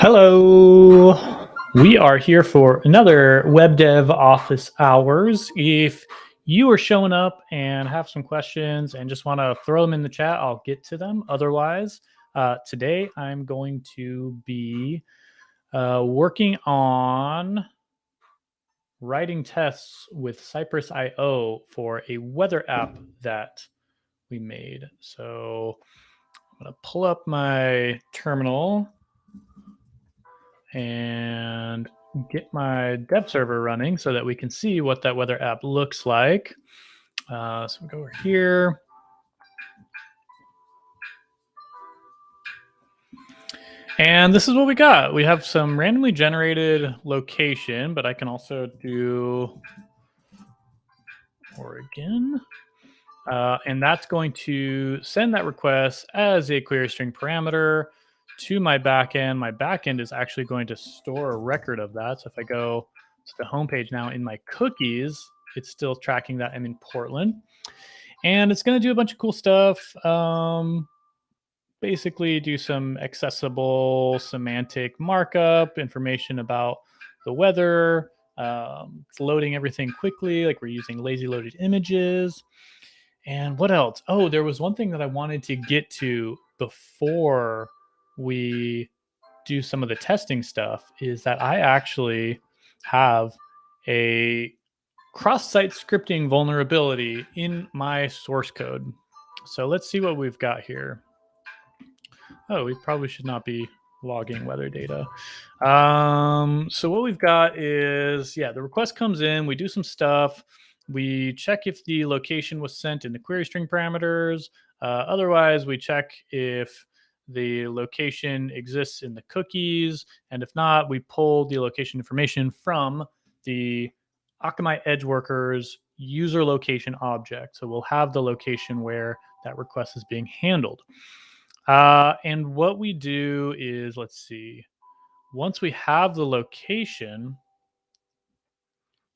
Hello, we are here for another Web Dev Office Hours. If you are showing up and have some questions and just want to throw them in the chat, I'll get to them. Otherwise, today I'm going to be working on writing tests with Cypress IO for a weather app that we made. So I'm going to pull up my terminal and get my dev server running so that we can see what that weather app looks like. So we'll go over here. And this is what we got. We have some randomly generated location, but I can also do Oregon. And that's going to send that request as a query string parameter to my backend. My backend is actually going to store a record of that. So if I go to the homepage now in my cookies, it's still tracking that I'm in Portland. And it's going to do a bunch of cool stuff. Basically do some accessible semantic markup, information about the weather. It's loading everything quickly, like we're using lazy loaded images. And what else? Oh, there was one thing that I wanted to get to before we do some of the testing stuff is that I actually have a cross-site scripting vulnerability in my source code. So let's see what we've got here. Oh, we probably should not be logging weather data. So what we've got is, the request comes in, we do some stuff. We check if the location was sent in the query string parameters. Otherwise, we check if the location exists in the cookies. And if not, we pull the location information from the Akamai Edge Workers user location object. So we'll have the location where that request is being handled. And what we do is, let's see, once we have the location,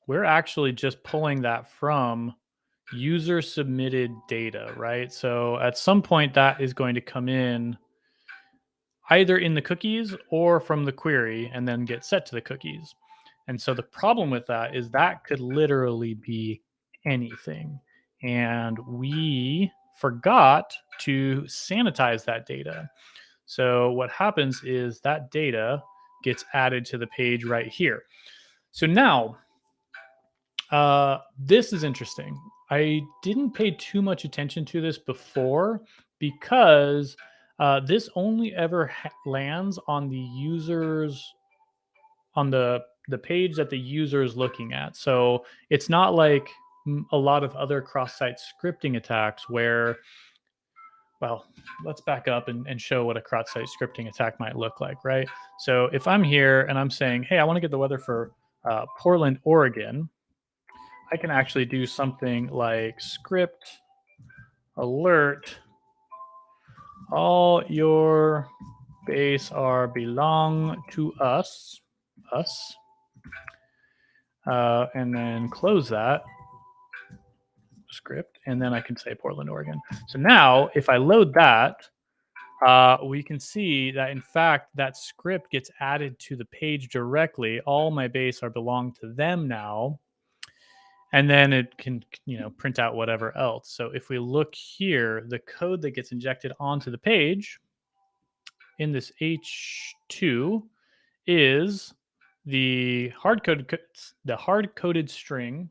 we're actually just pulling that from user submitted data, right? So at some point that is going to come in either in the cookies or from the query and then get set to the cookies. And so the problem with that is that could literally be anything. And we forgot to sanitize that data. So what happens is that data gets added to the page right here. So now, this is interesting. I didn't pay too much attention to this before because this only ever lands on the users, on the page that the user is looking at. So it's not like a lot of other cross-site scripting attacks where, well, let's back up and show what a cross-site scripting attack might look like, right? So if I'm here and I'm saying, hey, I want to get the weather for Portland, Oregon, I can actually do something like script alert all your base are belong to us, and then close that script, and then I can say Portland, Oregon. So now if I load that, we can see that in fact that script gets added to the page directly. All my base are belong to them now. And then it can, print out whatever else. So if we look here, the code that gets injected onto the page in this H2 is the hard-coded string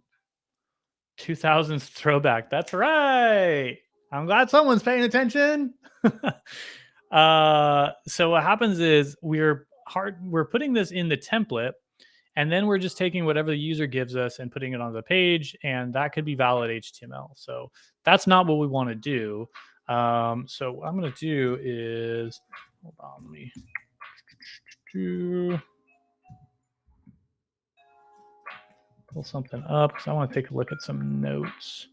2000s throwback. That's right. I'm glad someone's paying attention. So what happens is we're putting this in the template. And then we're just taking whatever the user gives us and putting it on the page, and that could be valid HTML. So that's not what we want to do. So what I'm going to do is, hold on, let me pull something up because I want to take a look at some notes.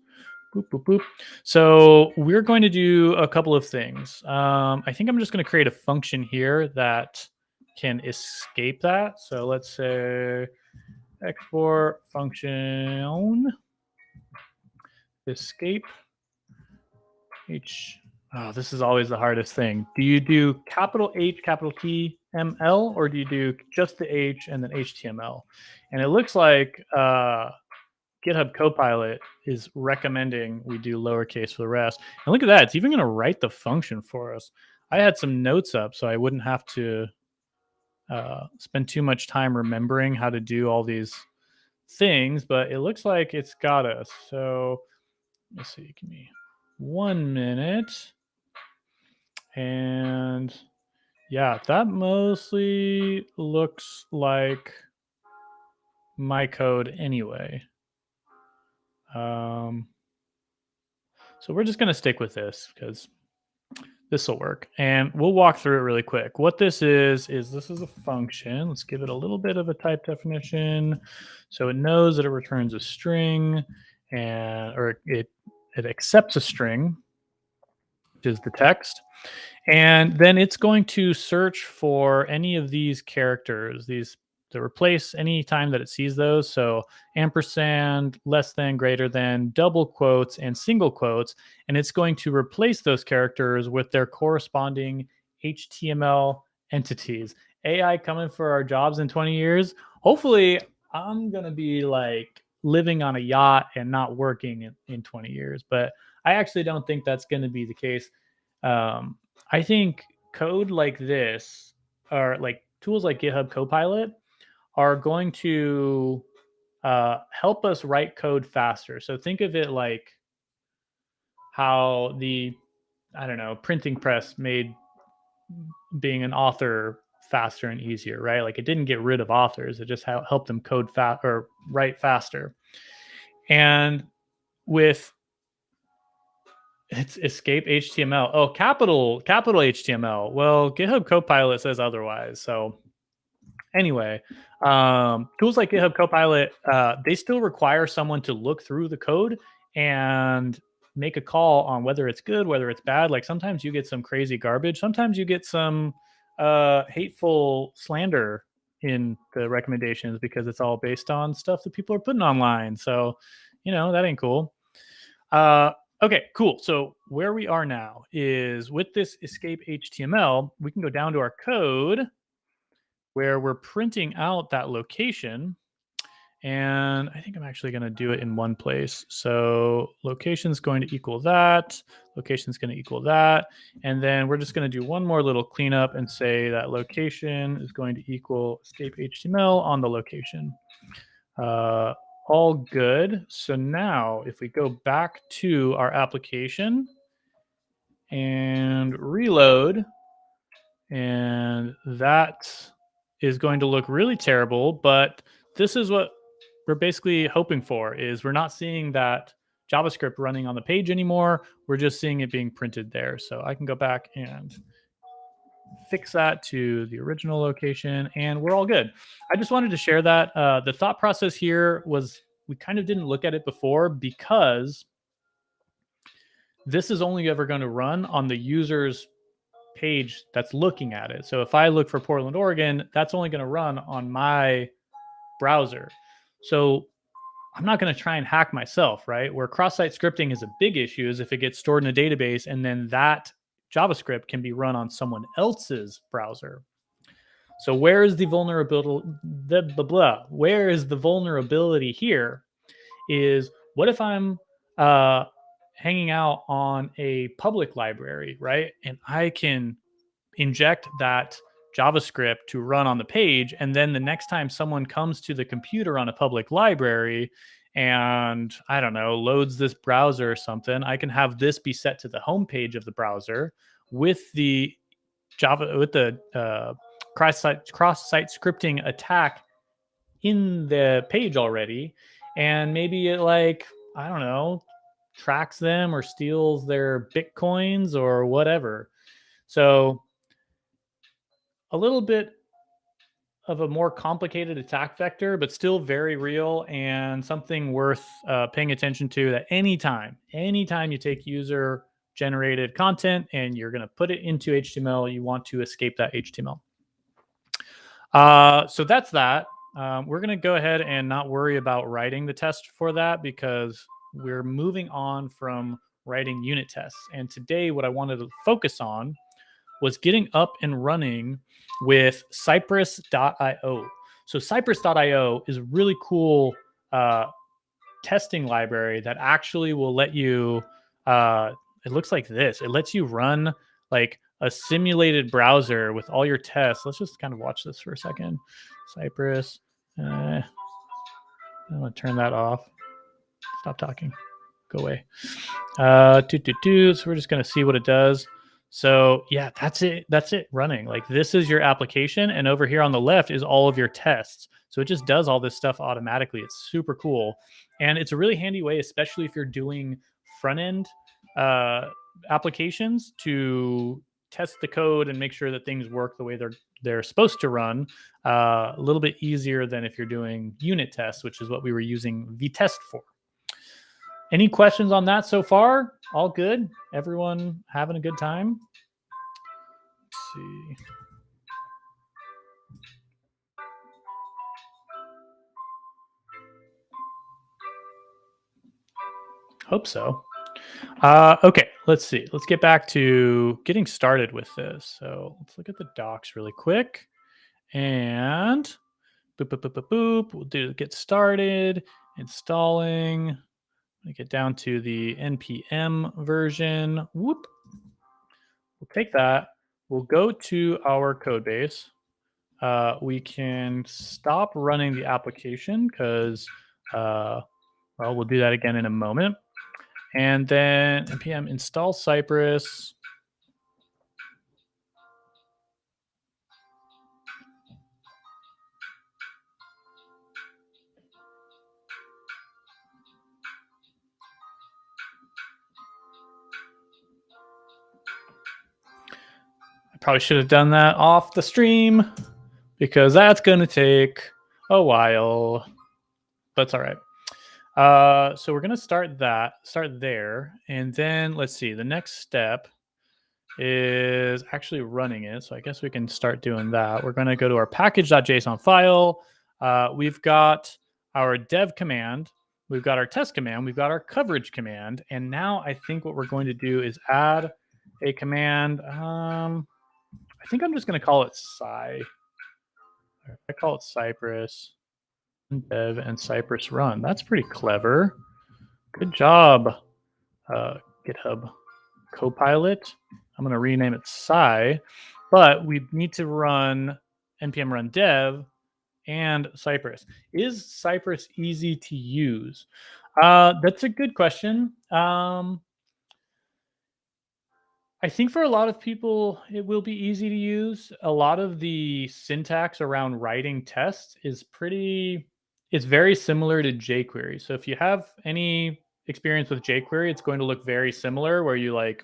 Boop, boop, boop. So we're going to do a couple of things. I think I'm just going to create a function here that can escape that. So let's say export function escape Oh, this is always the hardest thing. Do you do capital H, capital T, ML, or do you do just the H and then HTML? And it looks like GitHub Copilot is recommending we do lowercase for the rest. And look at that. It's even going to write the function for us. I had some notes up so I wouldn't have to spend too much time remembering how to do all these things, but it looks like it's got us. So let's see. Give me 1 minute. And yeah, that mostly looks like my code anyway. So we're just going to stick with this because this will work. And we'll walk through it really quick. What this is this is a function. Let's give it a little bit of a type definition. So it knows that it returns a string or it accepts a string, which is the text. And then it's going to search for any of these characters, to replace any time that it sees those. So ampersand, less than, greater than, double quotes, and single quotes. And it's going to replace those characters with their corresponding HTML entities. AI coming for our jobs in 20 years. Hopefully, I'm going to be like living on a yacht and not working in 20 years. But I actually don't think that's going to be the case. I think code like this, or like tools like GitHub Copilot, are going to help us write code faster. So think of it like how printing press made being an author faster and easier, right? Like it didn't get rid of authors; it just helped them code fast or write faster. And with it's escape HTML. Oh, capital HTML. Well, GitHub Copilot says otherwise. So anyway, tools like GitHub Copilot, they still require someone to look through the code and make a call on whether it's good, whether it's bad. Like sometimes you get some crazy garbage. Sometimes you get some hateful slander in the recommendations because it's all based on stuff that people are putting online. So, that ain't cool. Okay, cool. So where we are now is with this escape HTML, we can go down to our code where we're printing out that location. And I think I'm actually going to do it in one place. So location is going to equal that. Location is going to equal that. And then we're just going to do one more little cleanup and say that location is going to equal escape HTML on the location. All good. So now if we go back to our application and reload, and that is going to look really terrible, but this is what we're basically hoping for, is we're not seeing that JavaScript running on the page anymore. We're just seeing it being printed there. So I can go back and fix that to the original location and we're all good. I just wanted to share that. The thought process here was we kind of didn't look at it before because this is only ever going to run on the user's page that's looking at it. So if I look for Portland, Oregon, that's only going to run on my browser. So I'm not going to try and hack myself, right? Where cross-site scripting is a big issue is if it gets stored in a database and then that JavaScript can be run on someone else's browser. So where is the vulnerability? Where is the vulnerability here? Is what if I'm hanging out on a public library, right? And I can inject that JavaScript to run on the page, and then the next time someone comes to the computer on a public library and I don't know, loads this browser or something, I can have this be set to the home page of the browser with the cross-site scripting attack in the page already, and maybe it I don't know, tracks them or steals their Bitcoins or whatever. So a little bit of a more complicated attack vector, but still very real and something worth paying attention to. That anytime you take user generated content and you're going to put it into HTML, you want to escape that HTML. So that's that. We're going to go ahead and not worry about writing the test for that because we're moving on from writing unit tests. And today, what I wanted to focus on was getting up and running with Cypress.io. So Cypress.io is a really cool testing library that actually will let you, it looks like this. It lets you run like a simulated browser with all your tests. Let's just kind of watch this for a second. Cypress. I'm going to turn that off. Stop talking. Go away. So we're just going to see what it does. So yeah, that's it. That's it running. Like this is your application. And over here on the left is all of your tests. So it just does all this stuff automatically. It's super cool. And it's a really handy way, especially if you're doing front end applications, to test the code and make sure that things work the way they're supposed to run. A little bit easier than if you're doing unit tests, which is what we were using Vitest for. Any questions on that so far? All good? Everyone having a good time? Let's see. Hope so. Okay, let's see. Let's get back to getting started with this. So let's look at the docs really quick. And boop, boop, boop, boop, boop. We'll do get started, installing. I get down to the NPM version. Whoop. We'll take that. We'll go to our code base. We can stop running the application because, well, we'll do that again in a moment. And then npm install Cypress. Probably should have done that off the stream because that's going to take a while, but it's all right. So we're going to start there. And then let's see, the next step is actually running it. So I guess we can start doing that. We're going to go to our package.json file. We've got our dev command. We've got our test command. We've got our coverage command. And now I think what we're going to do is add a command. I think I'm just going to call it I call it Cypress dev and Cypress run. That's pretty clever. Good job, GitHub Copilot. I'm going to rename it but we need to run npm run dev and Cypress. Is Cypress easy to use? That's a good question. I think for a lot of people, it will be easy to use. A lot of the syntax around writing tests is it's very similar to jQuery. So if you have any experience with jQuery, it's going to look very similar, where you like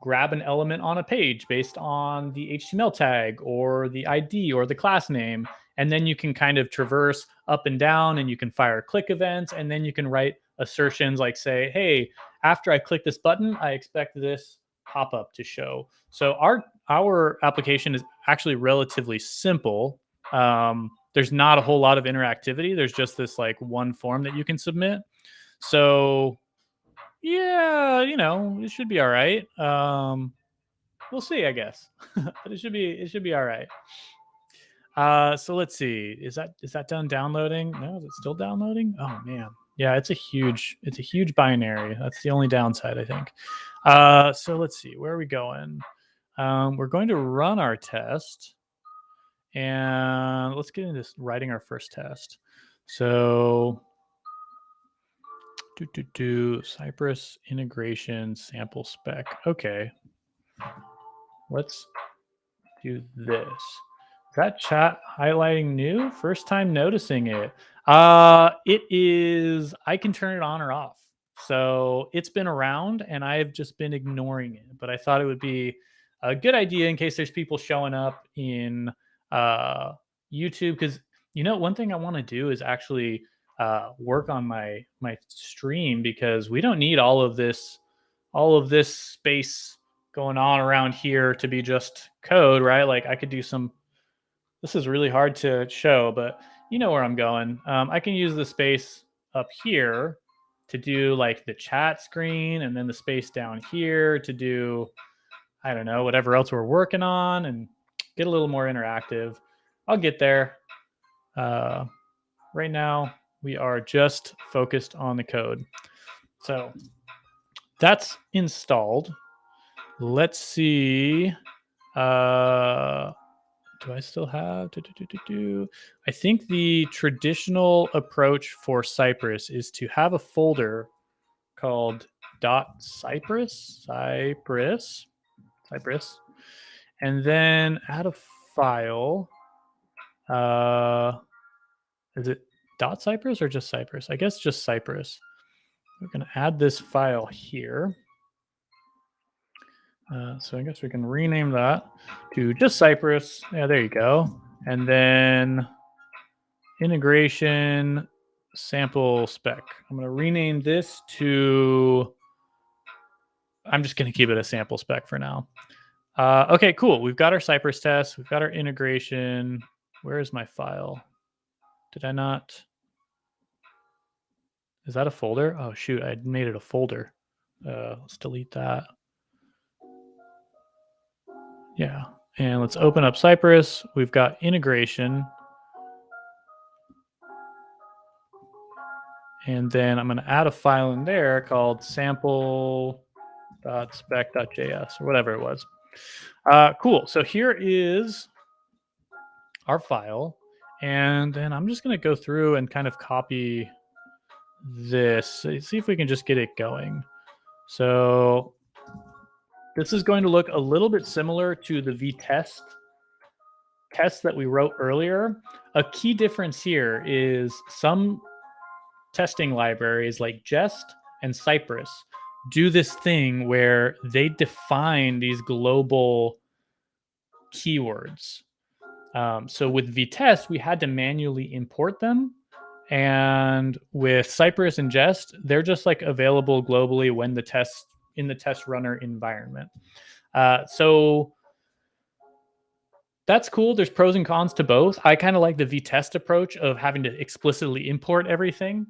grab an element on a page based on the HTML tag or the ID or the class name. And then you can kind of traverse up and down, and you can fire click events, and then you can write assertions like, say, hey, after I click this button, I expect this pop-up to show. So our application is actually relatively simple. There's not a whole lot of interactivity. There's just this like one form that you can submit. So yeah, it should be all right. We'll see, I guess. But it should be all right. So let's see. Is that done downloading? No, is it still downloading? Oh man. Yeah, it's a huge binary. That's the only downside, I think. So let's see. Where are we going? We're going to run our test. And let's get into writing our first test. So Cypress integration sample spec. Okay. Let's do this. Is that chat highlighting new? First time noticing it. It is, I can turn it on or off. So it's been around and I've just been ignoring it. But I thought it would be a good idea in case there's people showing up in YouTube. Because, one thing I want to do is actually work on my stream, because we don't need all of this space going on around here to be just code, right? Like I could do this is really hard to show, but you know where I'm going. I can use the space up here to do like the chat screen, and then the space down here to do, I don't know, whatever else we're working on, and get a little more interactive. I'll get there. Right now, we are just focused on the code. So that's installed. Let's see. Do I still have? I think the traditional approach for Cypress is to have a folder called .cypress, and then add a file. Is it .cypress or just Cypress? I guess just Cypress. We're going to add this file here. So I guess we can rename that to just Cypress. Yeah, there you go. And then integration sample spec. I'm going to rename this to, I'm just going to keep it a sample spec for now. Okay, cool. We've got our Cypress test. We've got our integration. Where is my file? Did I not? Is that a folder? Oh, shoot. I made it a folder. Let's delete that. Yeah. And let's open up Cypress. We've got integration. And then I'm going to add a file in there called sample.spec.js or whatever it was. Cool. So here is our file. And then I'm just going to go through and kind of copy this. See if we can just get it going. So this is going to look a little bit similar to the Vitest test that we wrote earlier. A key difference here is some testing libraries like Jest and Cypress do this thing where they define these global keywords. So with Vitest, we had to manually import them. And with Cypress and Jest, they're just like available globally when the test in the test runner environment. So that's cool. There's pros and cons to both. I kind of like the Vitest approach of having to explicitly import everything,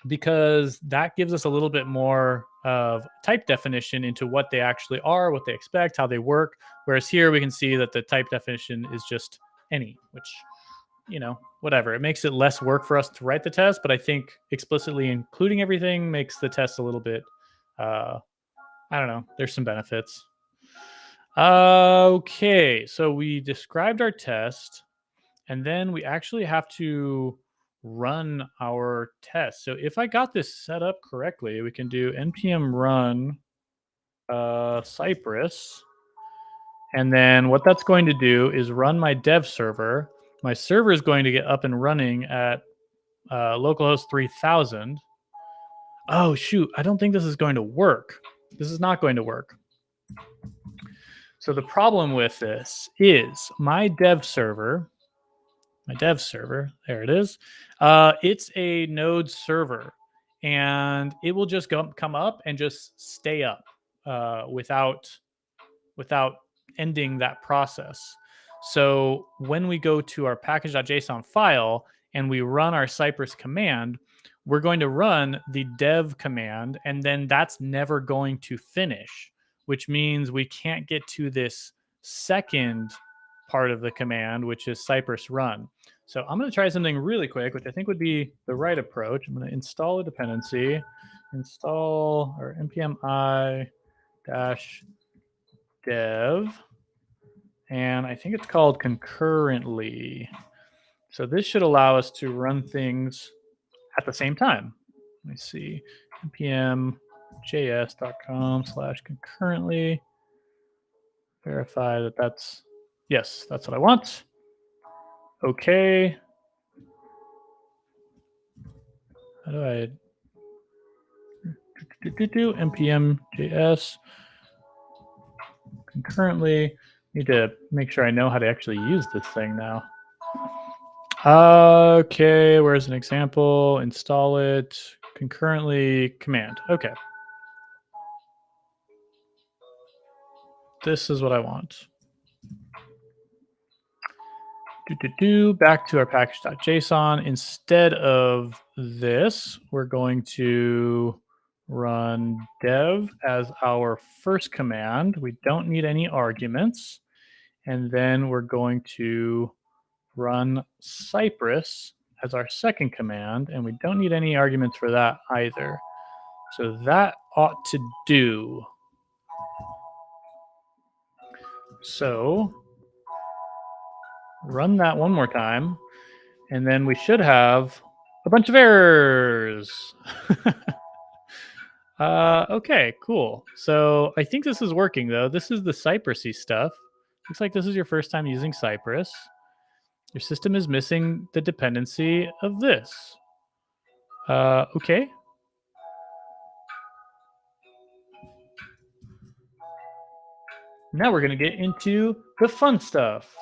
because that gives us a little bit more of type definition into what they actually are, what they expect, how they work. Whereas here we can see that the type definition is just any, which, you know, whatever. It makes it less work for us to write the test, but I think explicitly including everything makes the test a little bit, I don't know, there's some benefits. Okay, so we described our test, and then we actually have to run our test. So if I got this set up correctly, we can do npm run Cypress. And then what that's going to do is run my dev server. My server is going to get up and running at localhost 3000. Oh, shoot. I don't think this is going to work. This is not going to work. So the problem with this is my dev server, there it is. It's a node server, and it will just come up and just stay up without ending that process. So when we go to our package.json file and we run our Cypress command, we're going to run the dev command, and then that's never going to finish, which means we can't get to this second part of the command, which is Cypress run. So I'm going to try something really quick, which I think would be the right approach. I'm going to install a dependency, install or npm i-dev, and I think it's called concurrently. So this should allow us to run things at the same time. Let me see, npm.js.com/concurrently. Verify that that's, yes, that's what I want. Okay. How do I do npm JS concurrently? Need to make sure I know how to actually use this thing now. Okay, where's an example? Install it concurrently command. Okay. This is what I want. Back to our package.json. Instead of this, we're going to run dev as our first command. We don't need any arguments. And then we're going to run Cypress as our second command, and we don't need any arguments for that either. So that ought to do. So run that one more time, and then we should have a bunch of errors. Okay, cool. So I think this is working though. This is the Cypressy stuff. Looks like this is your first time using Cypress. Your system is missing the dependency of this. Okay. Now we're going to get into the fun stuff.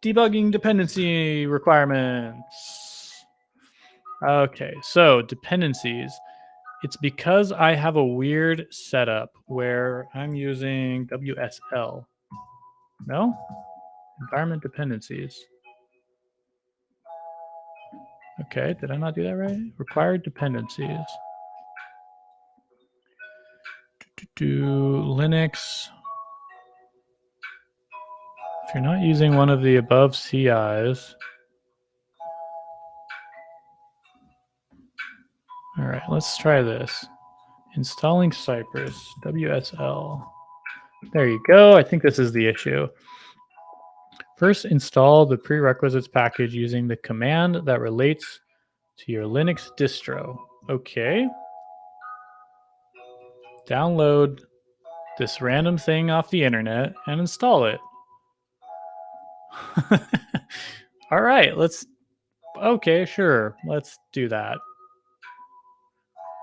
Debugging dependency requirements. Okay, so dependencies. It's because I have a weird setup where I'm using WSL. No? Environment dependencies. Okay, did I not do that right? Required dependencies. Linux. If you're not using one of the above CIs. All right, let's try this. Installing Cypress, WSL. There you go. I think this is the issue. First, install the prerequisites package using the command that relates to your Linux distro. Okay. Download this random thing off the internet and install it. All right, okay, sure. Let's do that.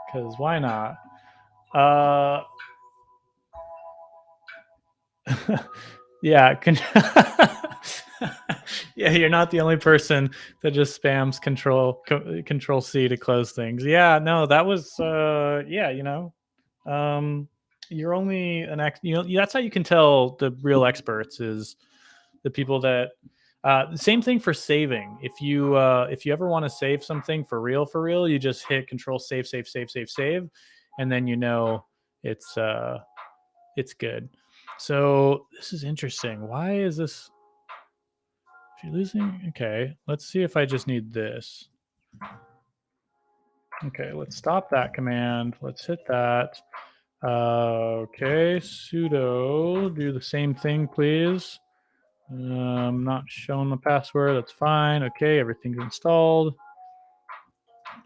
Because why not? Yeah. Yeah, you're not the only person that just spams control C to close things. Yeah, no, that was yeah, you're only that's how you can tell the real experts is the people that same thing for saving. If you ever want to save something for real, you just hit control save, and then it's good. So this is interesting. Why is this? If you're losing, okay, let's see if I just need this. Okay, let's stop that command. Let's hit that. Okay, sudo, do the same thing, please. I'm not showing the password. That's fine. Okay, everything's installed.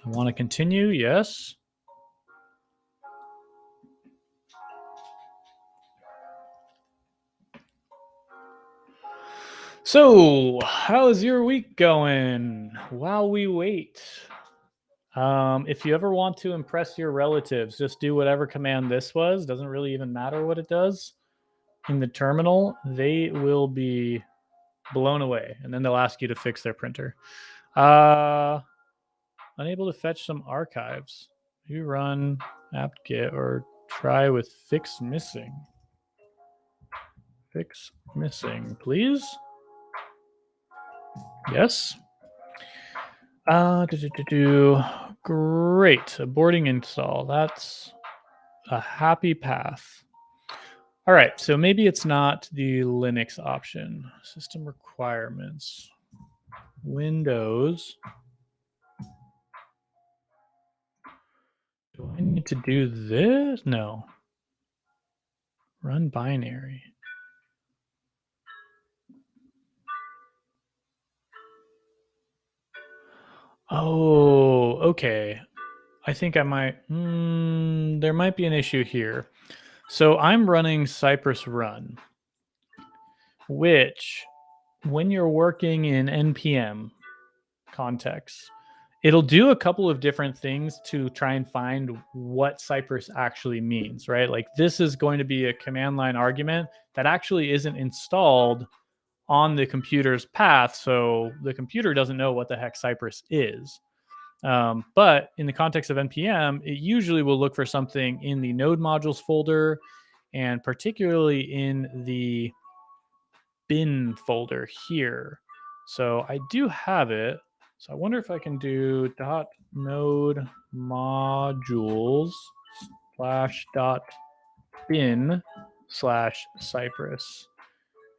I want to continue. Yes. So, how's your week going while we wait? If you ever want to impress your relatives, just do whatever command this was. Doesn't really even matter what it does. In the terminal, they will be blown away, and then they'll ask you to fix their printer. Unable to fetch some archives. You run apt-get or try with fix missing. Fix missing, please. Yes. Great. Aborting install. That's a happy path. All right. So maybe it's not the Linux option. System requirements. Windows. Do I need to do this? No. Run binary. Oh, okay. I think I might, there might be an issue here. So I'm running Cypress Run, which when you're working in NPM context, it'll do a couple of different things to try and find what Cypress actually means, right? Like this is going to be a command line argument that actually isn't installed on the computer's path. So the computer doesn't know what the heck Cypress is. But in the context of NPM, it usually will look for something in the node modules folder, and particularly in the bin folder here. So I do have it. So I wonder if I can do .node modules /bin/Cypress.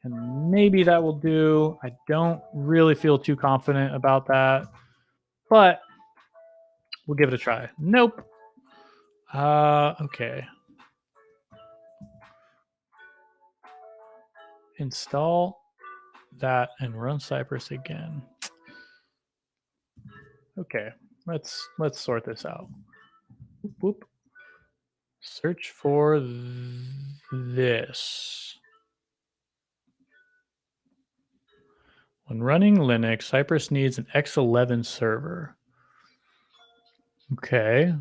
And maybe that will do. I don't really feel too confident about that, but we'll give it a try. Nope. Okay. Install that and run Cypress again. Okay, let's sort this out. Whoop, whoop. Search for this. When running Linux, Cypress needs an X11 server. Okay.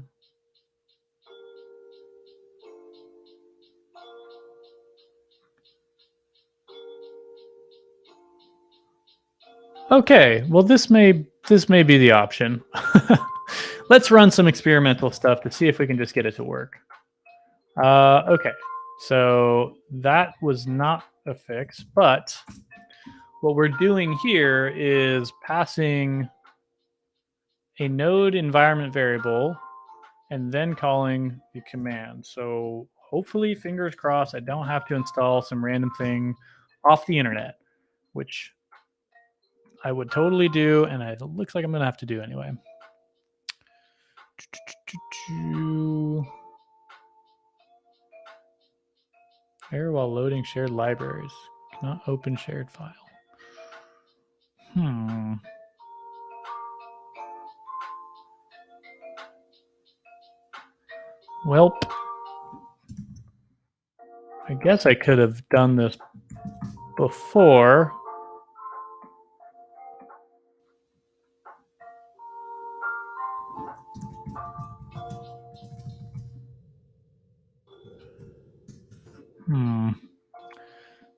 Okay, well this may be the option. Let's run some experimental stuff to see if we can just get it to work. Okay, so that was not a fix, but what we're doing here is passing a node environment variable and then calling the command. So hopefully, fingers crossed, I don't have to install some random thing off the internet, which I would totally do, and it looks like I'm going to have to do anyway. Error while loading shared libraries. Cannot open shared file. Welp. I guess I could have done this before.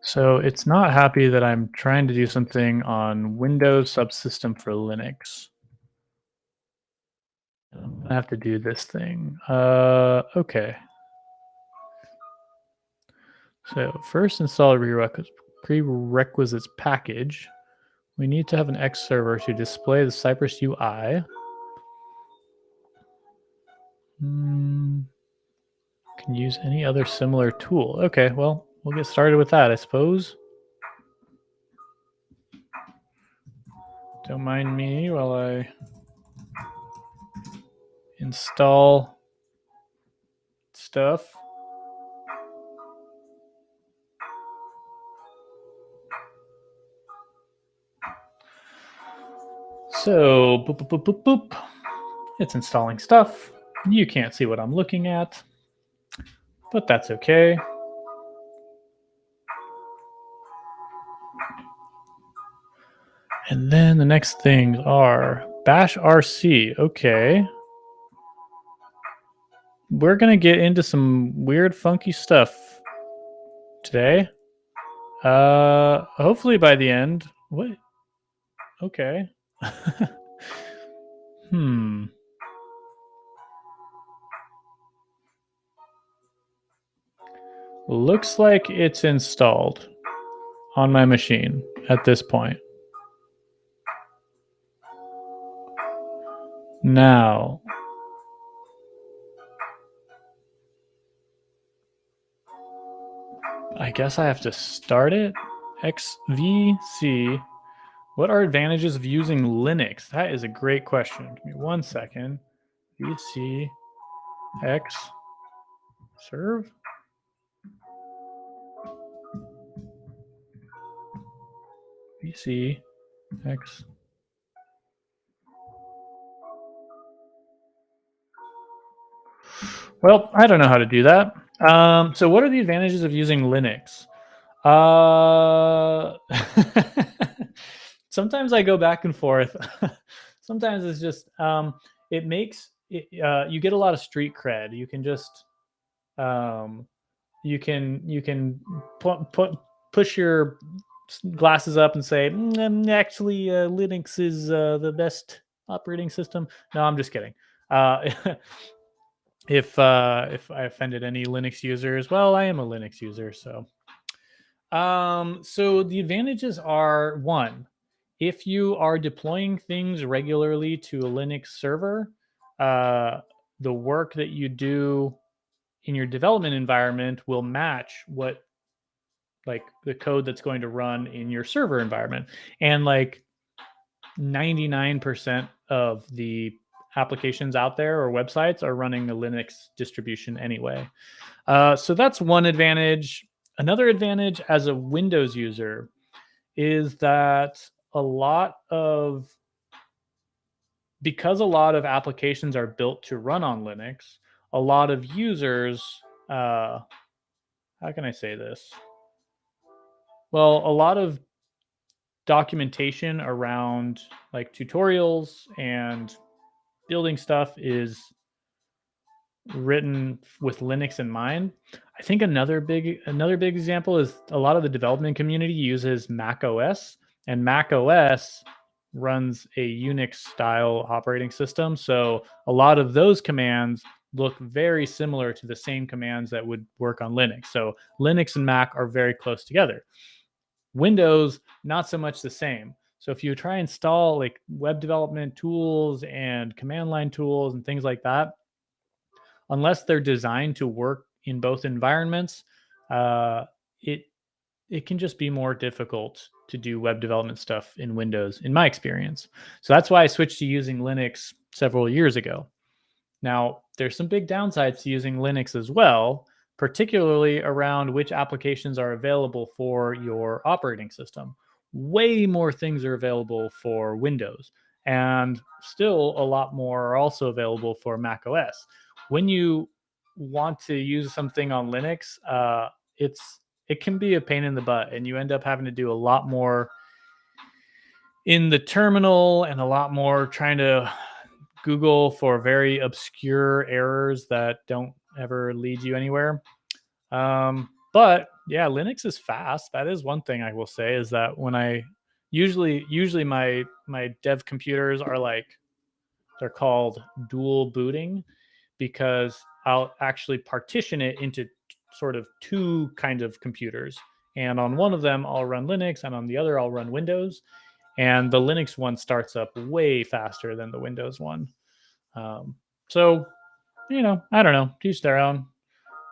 So it's not happy that I'm trying to do something on Windows subsystem for Linux. I'm gonna have to do this thing. Okay. So first install a prerequisites package. We need to have an xserver to display the Cypress UI. Can use any other similar tool. Okay, well, we'll get started with that, I suppose. Don't mind me while I install stuff. So, boop, boop, boop, boop, boop. It's installing stuff. You can't see what I'm looking at, but that's okay. And then the next things are bash RC. Okay. We're going to get into some weird, funky stuff today. Hopefully by the end. What? Okay. Looks like it's installed on my machine at this point. Now, I guess I have to start it. XVC. What are advantages of using Linux? That is a great question. Give me 1 second. VC X serve. VC X. Well, I don't know how to do that. So what are the advantages of using Linux? Sometimes I go back and forth. Sometimes it's just it makes it, you get a lot of street cred. You can just you can push your glasses up and say actually Linux is the best operating system. No, I'm just kidding. If I offended any Linux users, well, I am a Linux user, so So the advantages are, one, if you are deploying things regularly to a Linux server, the work that you do in your development environment will match what, like, the code that's going to run in your server environment. And like 99% of the applications out there or websites are running a Linux distribution anyway. So that's one advantage. Another advantage as a Windows user is that because a lot of applications are built to run on Linux, a lot of users, how can I say this? Well, a lot of documentation around like tutorials and building stuff is written with Linux in mind. I think another big example is a lot of the development community uses Mac OS, and Mac OS runs a Unix style operating system. So a lot of those commands look very similar to the same commands that would work on Linux. So Linux and Mac are very close together. Windows, not so much the same. So if you try and install like web development tools and command line tools and things like that, unless they're designed to work in both environments, it can just be more difficult to do web development stuff in Windows, in my experience. So that's why I switched to using Linux several years ago. Now, there's some big downsides to using Linux as well, particularly around which applications are available for your operating system. Way more things are available for Windows, and still a lot more are also available for Mac OS. When you want to use something on Linux, it can be a pain in the butt, and you end up having to do a lot more in the terminal and a lot more trying to Google for very obscure errors that don't ever lead you anywhere. But yeah, Linux is fast. That is one thing I will say, is that when I usually my dev computers are like, they're called dual booting, because I'll actually partition it into sort of two kind of computers. And on one of them, I'll run Linux, and on the other, I'll run Windows. And the Linux one starts up way faster than the Windows one. So, I don't know. To each their own.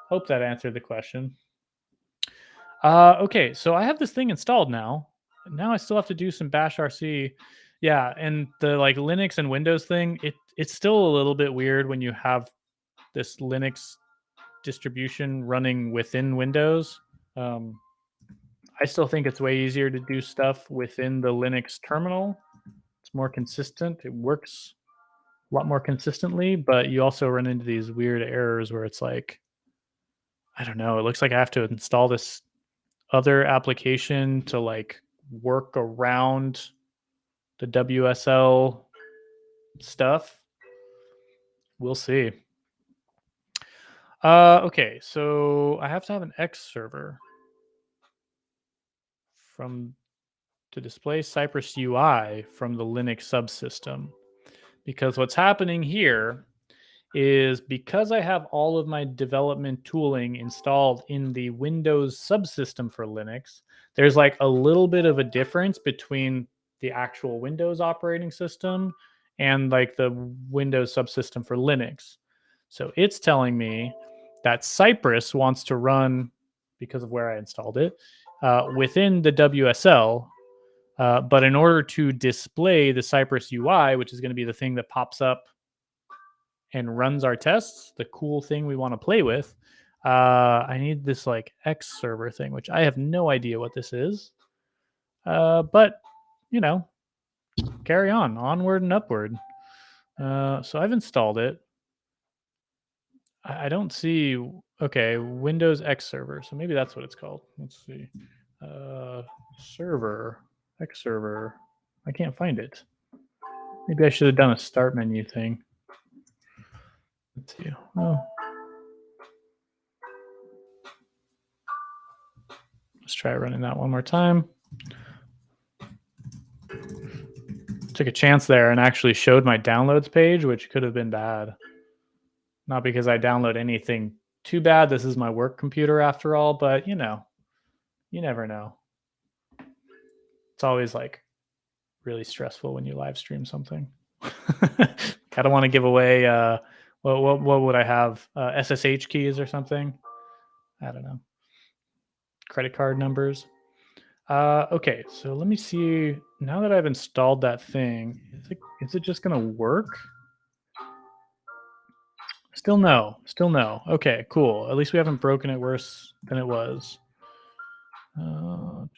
Hope that answered the question. Okay, so I have this thing installed now. Now I still have to do some bash RC. Yeah, and the like Linux and Windows thing, it's still a little bit weird when you have this Linux distribution running within Windows. I still think it's way easier to do stuff within the Linux terminal. It's more consistent. It works a lot more consistently, but you also run into these weird errors where it's like, I don't know, it looks like I have to install this other application to like work around the WSL stuff. We'll see. Okay, so I have to have an xserver to display Cypress UI from the Linux subsystem. Because what's happening here is, because I have all of my development tooling installed in the Windows subsystem for Linux, there's like a little bit of a difference between the actual Windows operating system and like the Windows subsystem for Linux. So it's telling me that Cypress wants to run, because of where I installed it, within the WSL. But in order to display the Cypress UI, which is going to be the thing that pops up and runs our tests, the cool thing we want to play with, I need this like xserver thing, which I have no idea what this is. But, carry on, onward and upward. So I've installed it. I don't see, okay, Windows xserver. So maybe that's what it's called. Let's see. Xserver. I can't find it. Maybe I should have done a start menu thing. Let's see. Oh. Let's try running that one more time. Took a chance there and actually showed my downloads page, which could have been bad. Not because I download anything too bad. This is my work computer after all, but You never know. It's always like really stressful when you live stream something. I don't want to give away what would I have? SSH keys or something? I don't know. Credit card numbers. Okay, so let me see. Now that I've installed that thing, is it just gonna work? Still no. Still no. Okay, cool. At least we haven't broken it worse than it was. Arrow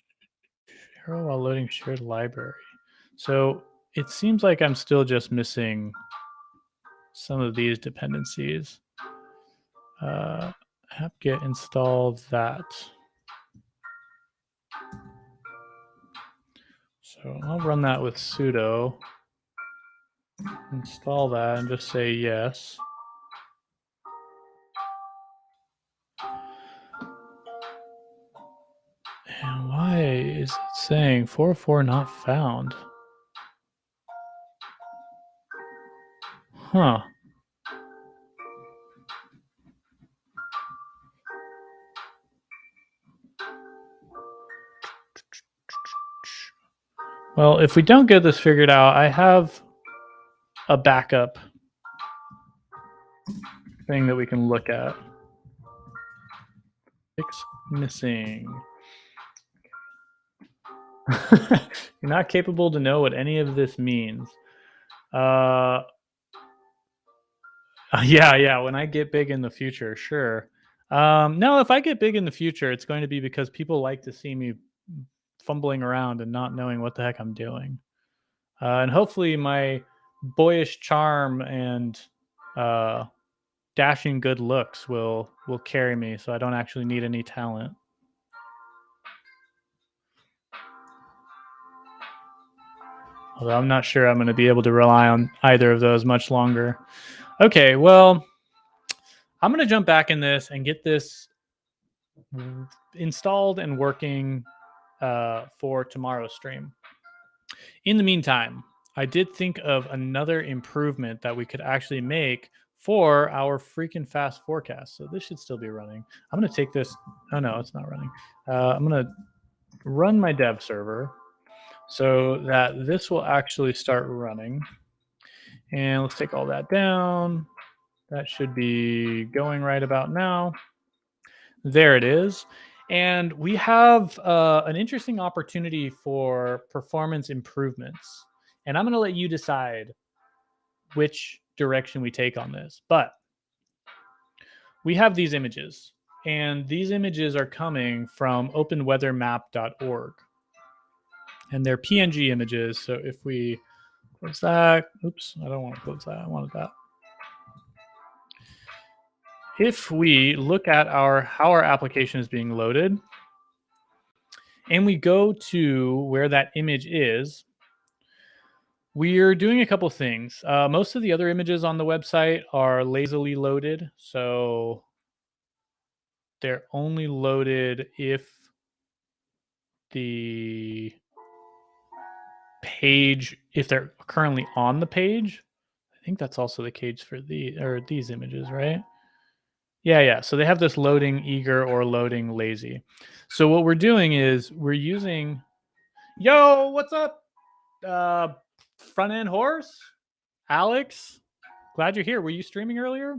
while loading shared library. So it seems like I'm still just missing some of these dependencies. Apt-get install that. So I'll run that with sudo. Install that and just say yes. And why is it saying 404 not found? Huh. Well, if we don't get this figured out, I have a backup thing that we can look at. Fix missing. You're not capable to know what any of this means. Yeah. When I get big in the future, sure. No, if I get big in the future, it's going to be because people like to see me fumbling around and not knowing what the heck I'm doing. And hopefully my boyish charm and dashing good looks will carry me, so I don't actually need any talent. Although I'm not sure I'm going to be able to rely on either of those much longer. Okay, well, I'm going to jump back in this and get this installed and working for tomorrow's stream. In the meantime, I did think of another improvement that we could actually make for our freaking fast forecast. So this should still be running. I'm going to take this. Oh, no, it's not running. I'm going to run my dev server so that this will actually start running. And let's take all that down. That should be going right about now. There it is. And we have an interesting opportunity for performance improvements. And I'm going to let you decide which direction we take on this. But we have these images, and these images are coming from openweathermap.org. And they're PNG images. So if we close that, oops, I don't want to close that. I wanted that. If we look at how our application is being loaded, and we go to where that image is, we're doing a couple things. Most of the other images on the website are lazily loaded, so they're only loaded if the page, if they're currently on the page. I think that's also the case for these images, right? Yeah. So they have this loading eager or loading lazy. So what we're doing is we're using, yo, what's up? Front end horse, Alex. Glad you're here. Were you streaming earlier?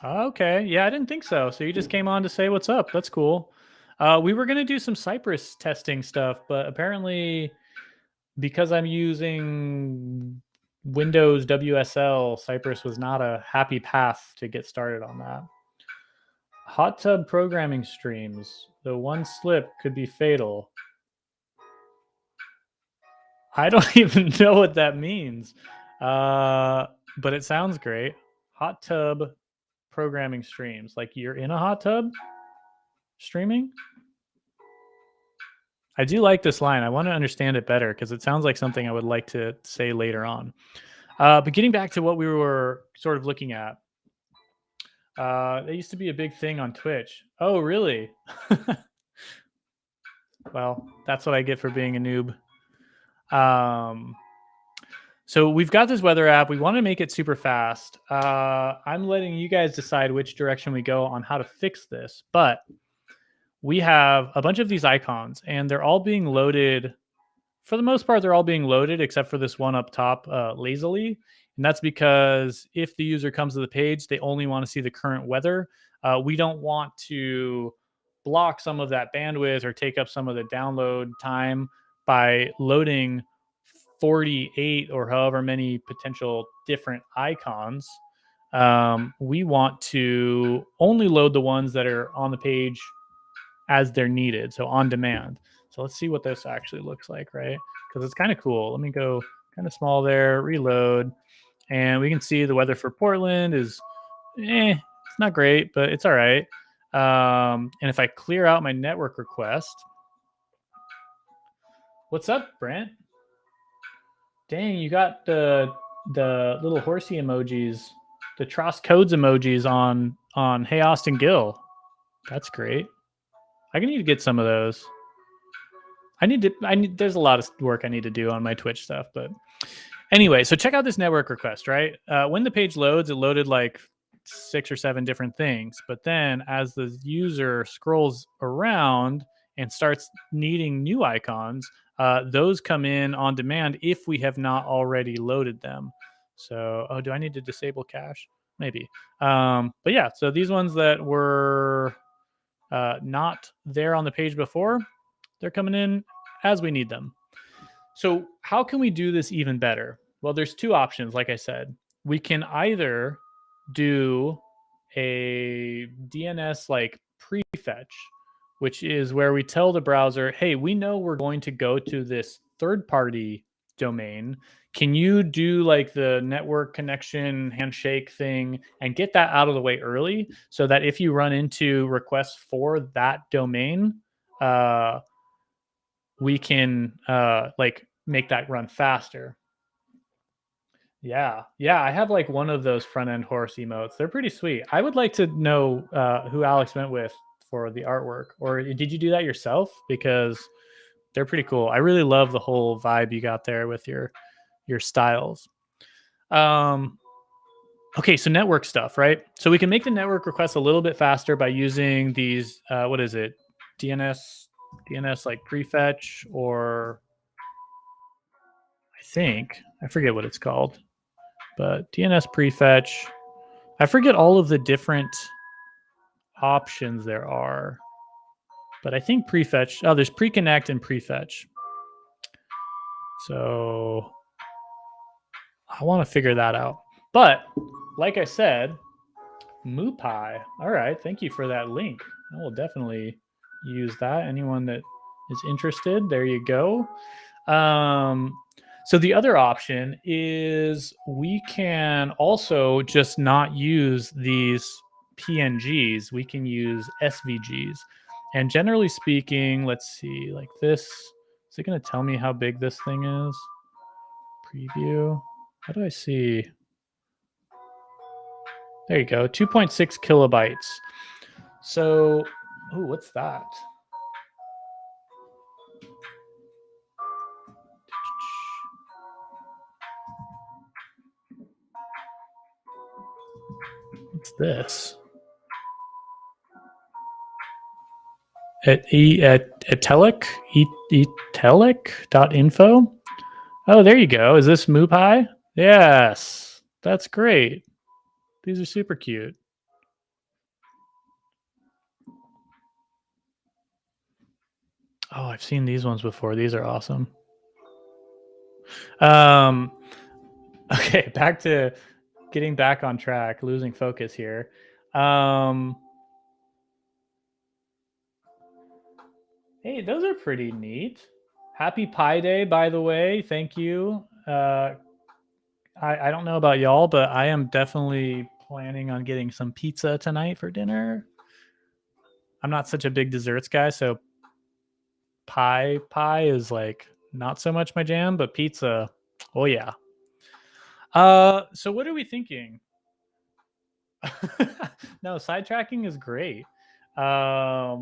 Okay. Yeah, I didn't think so. So you just came on to say what's up. That's cool. We were going to do some Cypress testing stuff, but apparently because I'm using Windows WSL, Cypress was not a happy path to get started on that. Hot tub programming streams. The one slip could be fatal. I don't even know what that means. But it sounds great. Hot tub programming streams. Like you're in a hot tub streaming? I do like this line. I want to understand it better because it sounds like something I would like to say later on. But getting back to what we were sort of looking at, that used to be a big thing on Twitch. Oh, really? Well, that's what I get for being a noob. So we've got this weather app. We want to make it super fast. I'm letting you guys decide which direction we go on how to fix this, but we have a bunch of these icons and they're all being loaded. For the most part, they're all being loaded except for this one up top lazily. And that's because if the user comes to the page, they only want to see the current weather. We don't want to block some of that bandwidth or take up some of the download time by loading 48 or however many potential different icons. We want to only load the ones that are on the page as they're needed, so on demand. So let's see what this actually looks like, right? Because it's kind of cool. Let me go kind of small there, reload, and we can see the weather for Portland is, it's not great, but it's all right. And if I clear out my network request, what's up, Brent? Dang, you got the little horsey emojis, the Tross codes emojis on Hey Austin Gill. That's great. I need to get some of those. There's a lot of work I need to do on my Twitch stuff, but anyway, so check out this network request, right? When the page loads, it loaded like 6 or 7 different things, but then as the user scrolls around and starts needing new icons, those come in on demand if we have not already loaded them. So, do I need to disable cache? Maybe. But yeah, so these ones that were not there on the page before, they're coming in as we need them. So how can we do this even better? Well, there's 2 options, like I said. We can either do a DNS like prefetch, which is where we tell the browser, hey, we know we're going to go to this third-party domain. Can you do like the network connection handshake thing and get that out of the way early so that if you run into requests for that domain, we can like make that run faster. Yeah, I have like one of those front end horse emotes. They're pretty sweet. I would like to know who Alex went with for the artwork, or did you do that yourself? Because they're pretty cool. I really love the whole vibe you got there with your styles. Okay, so network stuff, right? So we can make the network requests a little bit faster by using these. What is it? DNS like prefetch, or I forget what it's called, but DNS prefetch. I forget all of the different options there are, but I think prefetch. Oh, there's preconnect and prefetch. So I want to figure that out. But like I said, MooPy. All right, thank you for that link. I will definitely use that. Anyone that is interested, there you go. So the other option is we can also just not use these PNGs. We can use SVGs. And generally speaking, let's see, like this. Is it going to tell me how big this thing is? Preview. How do I see? There you go, 2.6 kilobytes. So, what's that? What's this? Etelic.info. Oh, there you go. Is this MooPy? Yes, that's great. These are super cute. Oh, I've seen these ones before. These are awesome. Okay, back to getting back on track, losing focus here. Hey, those are pretty neat. Happy Pi Day, by the way. Thank you. I don't know about y'all, but I am definitely planning on getting some pizza tonight for dinner. I'm not such a big desserts guy, so pie is like not so much my jam, but pizza, oh yeah. So what are we thinking? No, sidetracking is great. I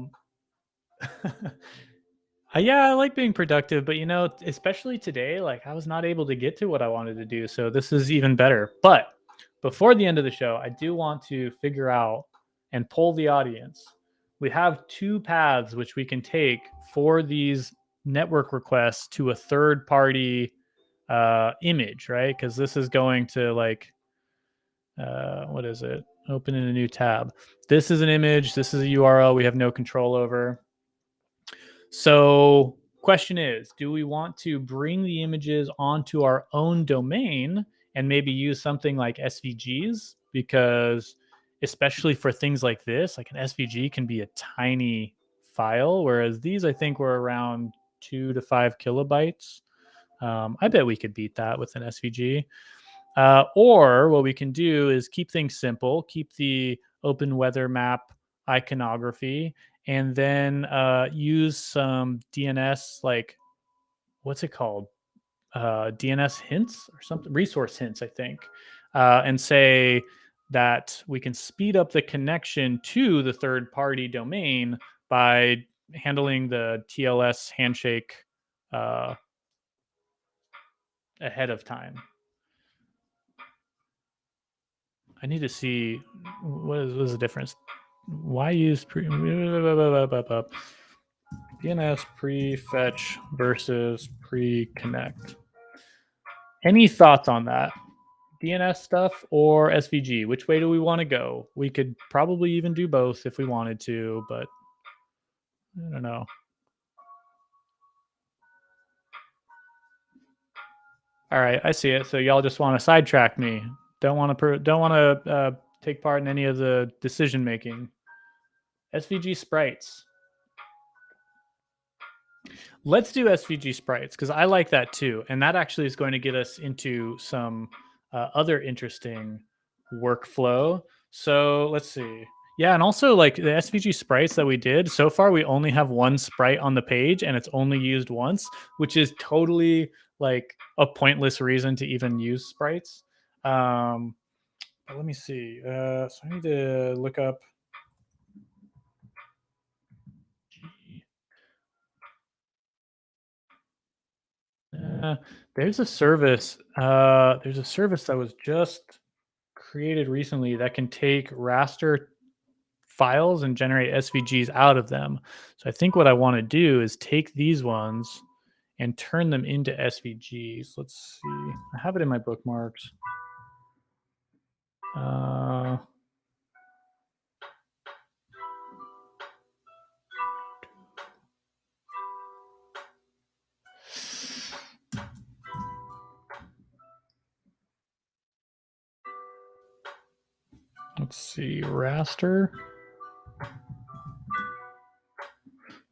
Yeah, I like being productive, but you know, especially today, like I was not able to get to what I wanted to do. So this is even better. But before the end of the show, I do want to figure out and poll the audience. We have two paths which we can take for these network requests to a third party image, right? Because this is going to like, what is it? Open in a new tab. This is an image. This is a URL we have no control over. So, question is, do we want to bring the images onto our own domain and maybe use something like SVGs? Because especially for things like this, like an SVG can be a tiny file, whereas these I think were around 2 to 5 kilobytes. I bet we could beat that with an SVG. Or what we can do is keep things simple, keep the open weather map iconography, and then use some DNS, like, what's it called? DNS hints or something, resource hints, I think, and say that we can speed up the connection to the third party domain by handling the TLS handshake uh, ahead of time. I need to see what is the difference. Why use DNS prefetch versus pre-connect? Any thoughts on that? DNS stuff or SVG? Which way do we want to go? We could probably even do both if we wanted to, but I don't know. All right, I see it. So y'all just want to sidetrack me. Don't want to take part in any of the decision making. SVG sprites. Let's do SVG sprites because I like that too. And that actually is going to get us into some other interesting workflow. So let's see. Yeah, and also like the SVG sprites that we did, so far we only have one sprite on the page and it's only used once, which is totally like a pointless reason to even use sprites. But let me see. So I need to look up. There's a service. There's a service that was just created recently that can take raster files and generate SVGs out of them. So I think what I want to do is take these ones and turn them into SVGs. Let's see. I have it in my bookmarks. Let's see. Raster.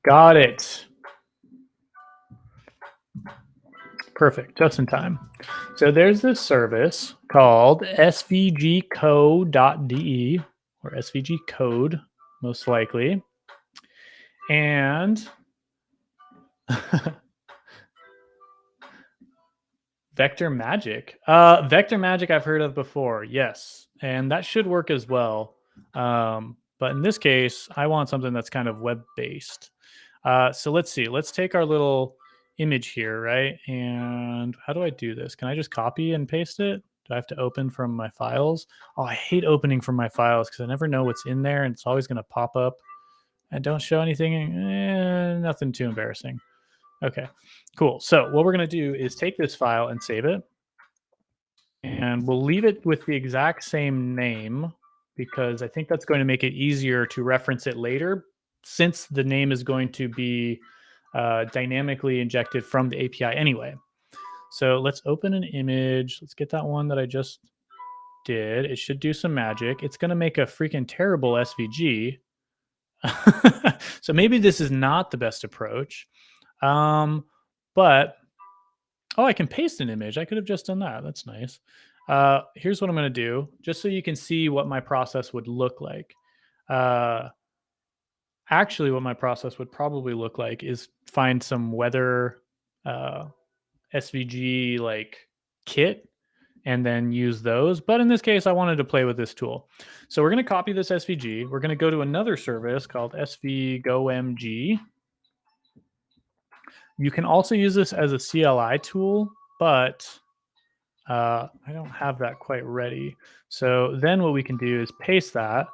Got it. Perfect. Just in time. So there's this service called svgcode.de or SVG Code, most likely. And Vector Magic. Vector Magic I've heard of before, yes. And that should work as well. But in this case, I want something that's kind of web-based. So let's see. Let's take our little image here, right? And how do I do this? Can I just copy and paste it? Do I have to open from my files? Oh, I hate opening from my files because I never know what's in there and it's always going to pop up. And don't show anything. Nothing too embarrassing. Okay, cool. So what we're going to do is take this file and save it. And we'll leave it with the exact same name because I think that's going to make it easier to reference it later since the name is going to be dynamically injected from the API anyway. So let's open an image. Let's get that one that I just did. It should do some magic. It's going to make a freaking terrible SVG. So maybe this is not the best approach. But oh, I can paste an image. I could have just done that. That's nice. Here's what I'm going to do, just so you can see what my process would look like. Actually, what my process would probably look like is find some weather SVG like kit and then use those. But in this case, I wanted to play with this tool. So we're going to copy this SVG. We're going to go to another service called SVGOMG. You can also use this as a CLI tool, but I don't have that quite ready. So then what we can do is paste that,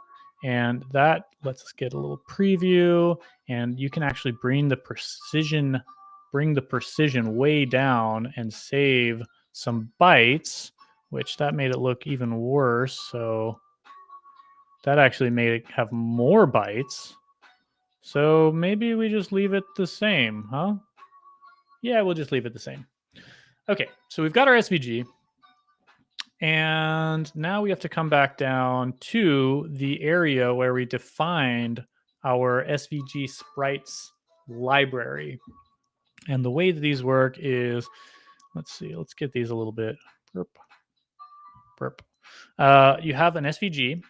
and that lets us get a little preview, and you can actually bring the precision way down and save some bytes, which that made it look even worse. So that actually made it have more bytes. So maybe we just leave it the same, huh? Yeah, we'll just leave it the same. Okay, so we've got our SVG. And now we have to come back down to the area where we defined our SVG sprites library. And the way that these work is, let's see, let's get these a little bit. Burp. You have an SVG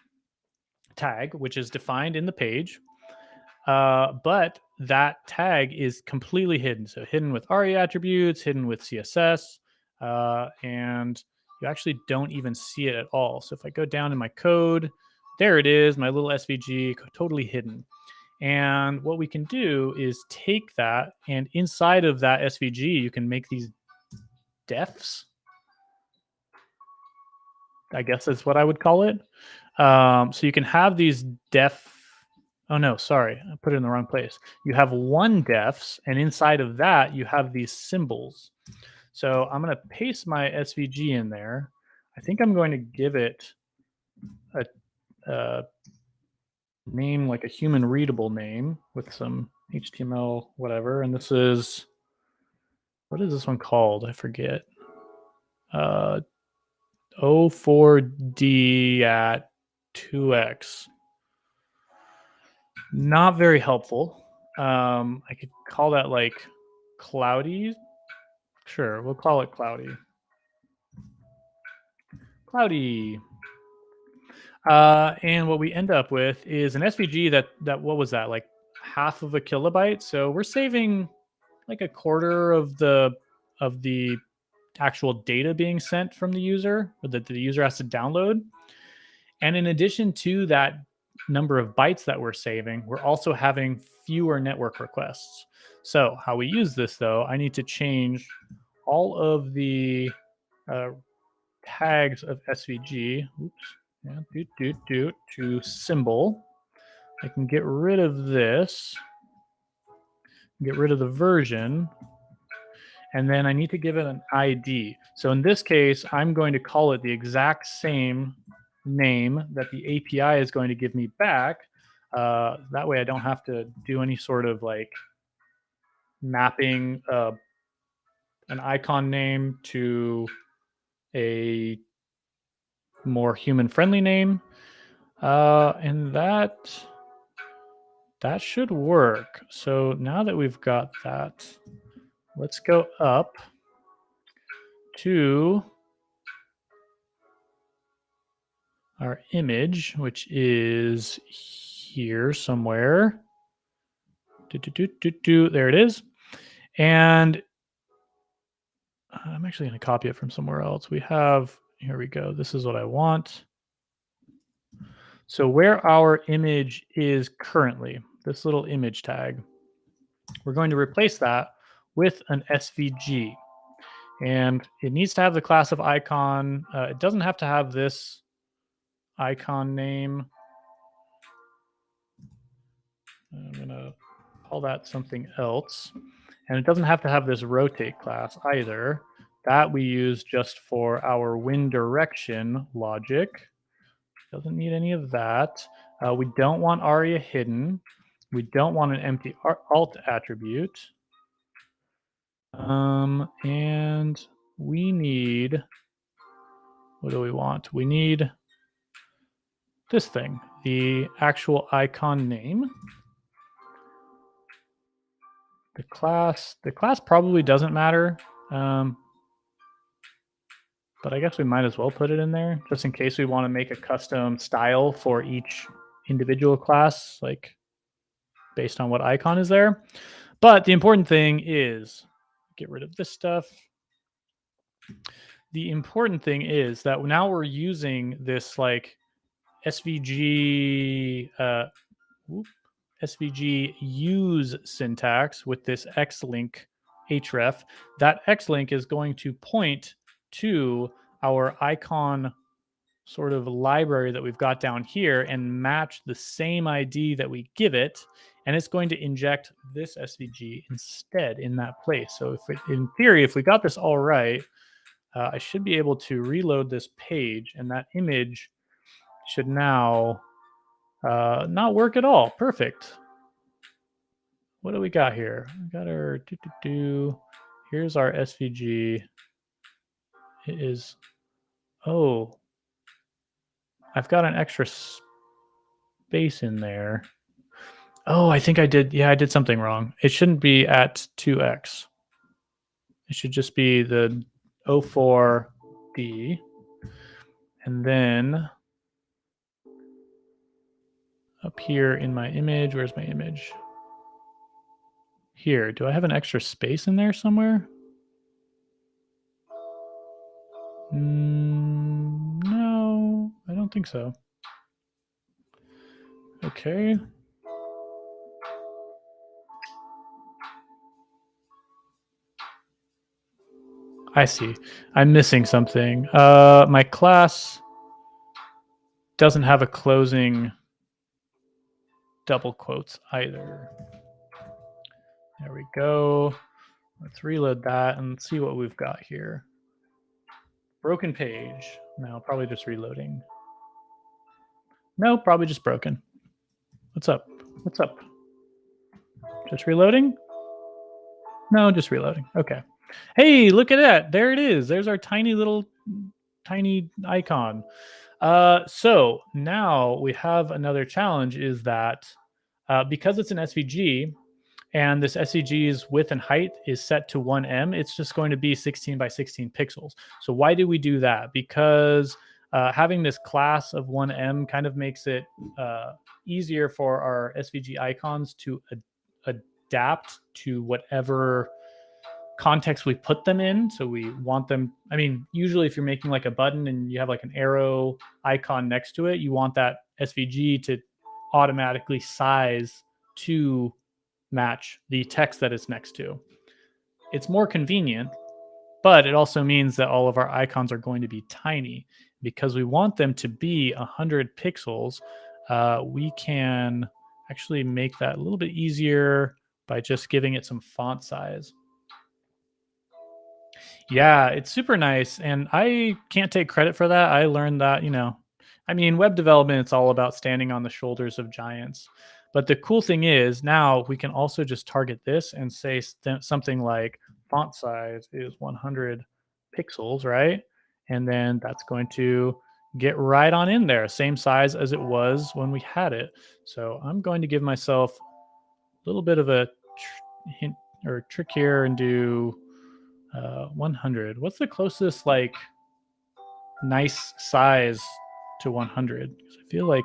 tag, which is defined in the page, but that tag is completely hidden. So hidden with ARIA attributes, hidden with CSS, and you actually don't even see it at all. So if I go down in my code, there it is, my little SVG, totally hidden. And what we can do is take that, and inside of that SVG, you can make these defs. I guess that's what I would call it. So you can have these def. Oh no, sorry, I put it in the wrong place. You have one defs, and inside of that, you have these symbols. So I'm going to paste my SVG in there. I think I'm going to give it a name, like a human readable name with some HTML, whatever. And this is, what is this one called? I forget. 04D at 2x. Not very helpful. I could call that like cloudy. Sure, we'll call it cloudy. Cloudy. And what we end up with is an SVG that what was that, like half of a kilobyte? So we're saving like a quarter of the actual data being sent from the user, or that the user has to download. And in addition to that number of bytes that we're saving, we're also having fewer network requests. So how we use this, though, I need to change all of the tags of SVG. Oops. Yeah, to symbol. I can get rid of this, get rid of the version, and then I need to give it an ID. So in this case, I'm going to call it the exact same name that the API is going to give me back. That way I don't have to do any sort of like mapping an icon name to a more human-friendly name. And that should work. So now that we've got that, let's go up to our image, which is here somewhere. There it is. And I'm actually going to copy it from somewhere else. We have, here we go. This is what I want. So where our image is currently, this little image tag, we're going to replace that with an SVG. And it needs to have the class of icon. It doesn't have to have this icon name. I'm going to call that something else. And it doesn't have to have this rotate class either. That we use just for our wind direction logic. Doesn't need any of that. We don't want ARIA hidden. We don't want an empty alt attribute. And we need, what do we want? We need this thing, the actual icon name. The class probably doesn't matter, but I guess we might as well put it in there just in case we want to make a custom style for each individual class, like based on what icon is there. But the important thing is, get rid of this stuff. The important thing is that now we're using this like SVG SVG use syntax with this xlink href, that xlink is going to point to our icon sort of library that we've got down here and match the same ID that we give it. And it's going to inject this SVG instead in that place. So in theory, if we got this all right, I should be able to reload this page, and that image should now not work at all. Perfect. What do we got here? We got our Here's our SVG. It is, oh, I've got an extra space in there. Oh, I think I did. Yeah, I did something wrong. It shouldn't be at 2x. It should just be the 04D. And then up here in my image, where's my image? Here, do I have an extra space in there somewhere? No, I don't think so. Okay. I see. I'm missing something. My class doesn't have a closing double quotes either. There we go. Let's reload that and see what we've got here. Broken page. No, probably just reloading. No, probably just broken. What's up? What's up? Just reloading? No, just reloading. Okay. Hey, look at that. There it is. There's our tiny little icon. So now we have another challenge, is that because it's an SVG and this SVG's width and height is set to 1em, it's just going to be 16 by 16 pixels. So why do we do that? Because having this class of 1em kind of makes it easier for our SVG icons to adapt to whatever context we put them in. So we want them, I mean, usually if you're making like a button and you have like an arrow icon next to it, you want that SVG to automatically size to match the text that it's next to. It's more convenient, but it also means that all of our icons are going to be tiny. Because we want them to be 100 pixels, we can actually make that a little bit easier by just giving it some font size. Yeah, it's super nice. And I can't take credit for that. I learned that, I mean, web development, it's all about standing on the shoulders of giants. But the cool thing is now we can also just target this and say something like font size is 100 pixels, right? And then that's going to get right on in there, same size as it was when we had it. So I'm going to give myself a little bit of a hint or trick here and do 100. What's the closest like nice size to 100? Because I feel like,